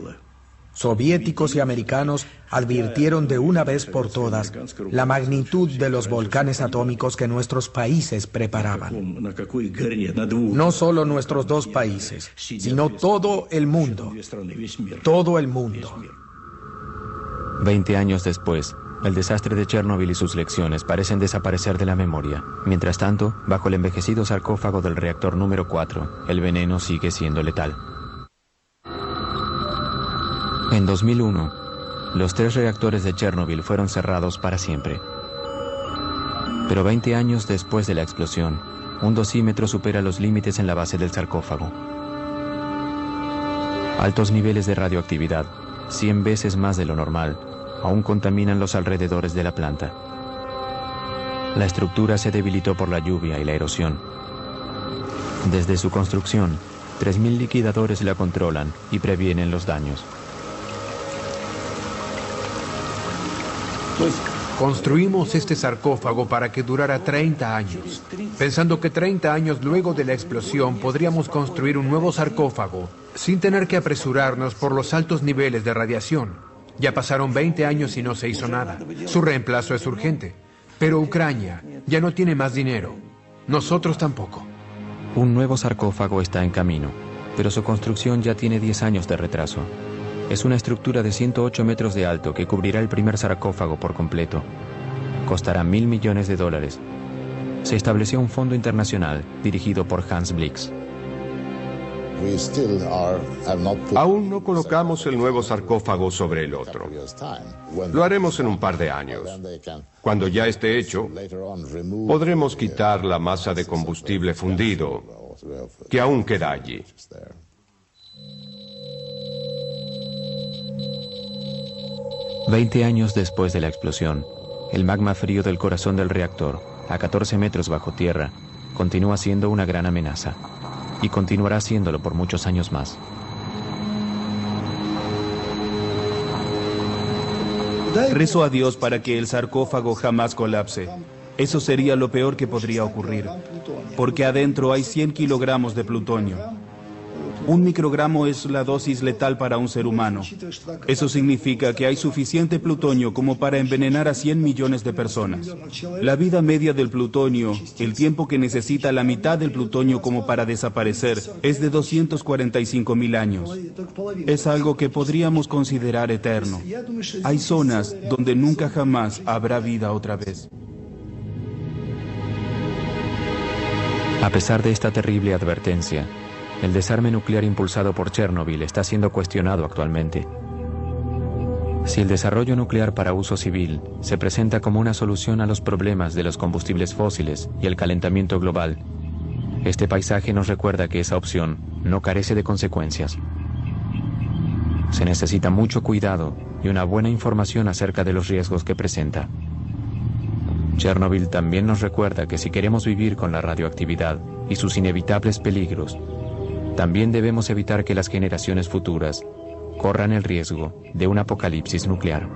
Soviéticos y americanos advirtieron de una vez por todas la magnitud de los volcanes atómicos que nuestros países preparaban. No solo nuestros 2 países, sino todo el mundo. Todo el mundo. 20 años después, el desastre de Chernobyl y sus lecciones parecen desaparecer de la memoria. Mientras tanto, bajo el envejecido sarcófago del reactor número 4, el veneno sigue siendo letal. En 2001, los 3 reactores de Chernobyl fueron cerrados para siempre. Pero 20 años después de la explosión, un dosímetro supera los límites en la base del sarcófago. Altos niveles de radioactividad, 100 veces más de lo normal, aún contaminan los alrededores de la planta. La estructura se debilitó por la lluvia y la erosión. Desde su construcción, 3.000 liquidadores la controlan y previenen los daños. Construimos este sarcófago para que durara 30 años, pensando que 30 años luego de la explosión podríamos construir un nuevo sarcófago sin tener que apresurarnos por los altos niveles de radiación. Ya pasaron 20 años y no se hizo nada. Su reemplazo es urgente. Pero Ucrania ya no tiene más dinero. Nosotros tampoco. Un nuevo sarcófago está en camino, pero su construcción ya tiene 10 años de retraso. Es una estructura de 108 metros de alto que cubrirá el primer sarcófago por completo. Costará $1.000 millones. Se estableció un fondo internacional dirigido por Hans Blix. Aún no colocamos el nuevo sarcófago sobre el otro. Lo haremos en un par de años. Cuando ya esté hecho, podremos quitar la masa de combustible fundido que aún queda allí. «20 años después de la explosión, el magma frío del corazón del reactor, a 14 metros bajo tierra, continúa siendo una gran amenaza. Y continuará haciéndolo por muchos años más. Rezo a Dios para que el sarcófago jamás colapse. Eso sería lo peor que podría ocurrir, porque adentro hay 100 kilogramos de plutonio. 1 microgramo es la dosis letal para un ser humano. Eso significa que hay suficiente plutonio como para envenenar a 100 millones de personas. La vida media del plutonio, el tiempo que necesita la mitad del plutonio como para desaparecer, es de 245.000 años. Es algo que podríamos considerar eterno. Hay zonas donde nunca jamás habrá vida otra vez. A pesar de esta terrible advertencia, el desarme nuclear impulsado por Chernobyl está siendo cuestionado actualmente. Si el desarrollo nuclear para uso civil se presenta como una solución a los problemas de los combustibles fósiles y el calentamiento global, este paisaje nos recuerda que esa opción no carece de consecuencias. Se necesita mucho cuidado y una buena información acerca de los riesgos que presenta. Chernobyl también nos recuerda que si queremos vivir con la radioactividad y sus inevitables peligros, también debemos evitar que las generaciones futuras corran el riesgo de un apocalipsis nuclear.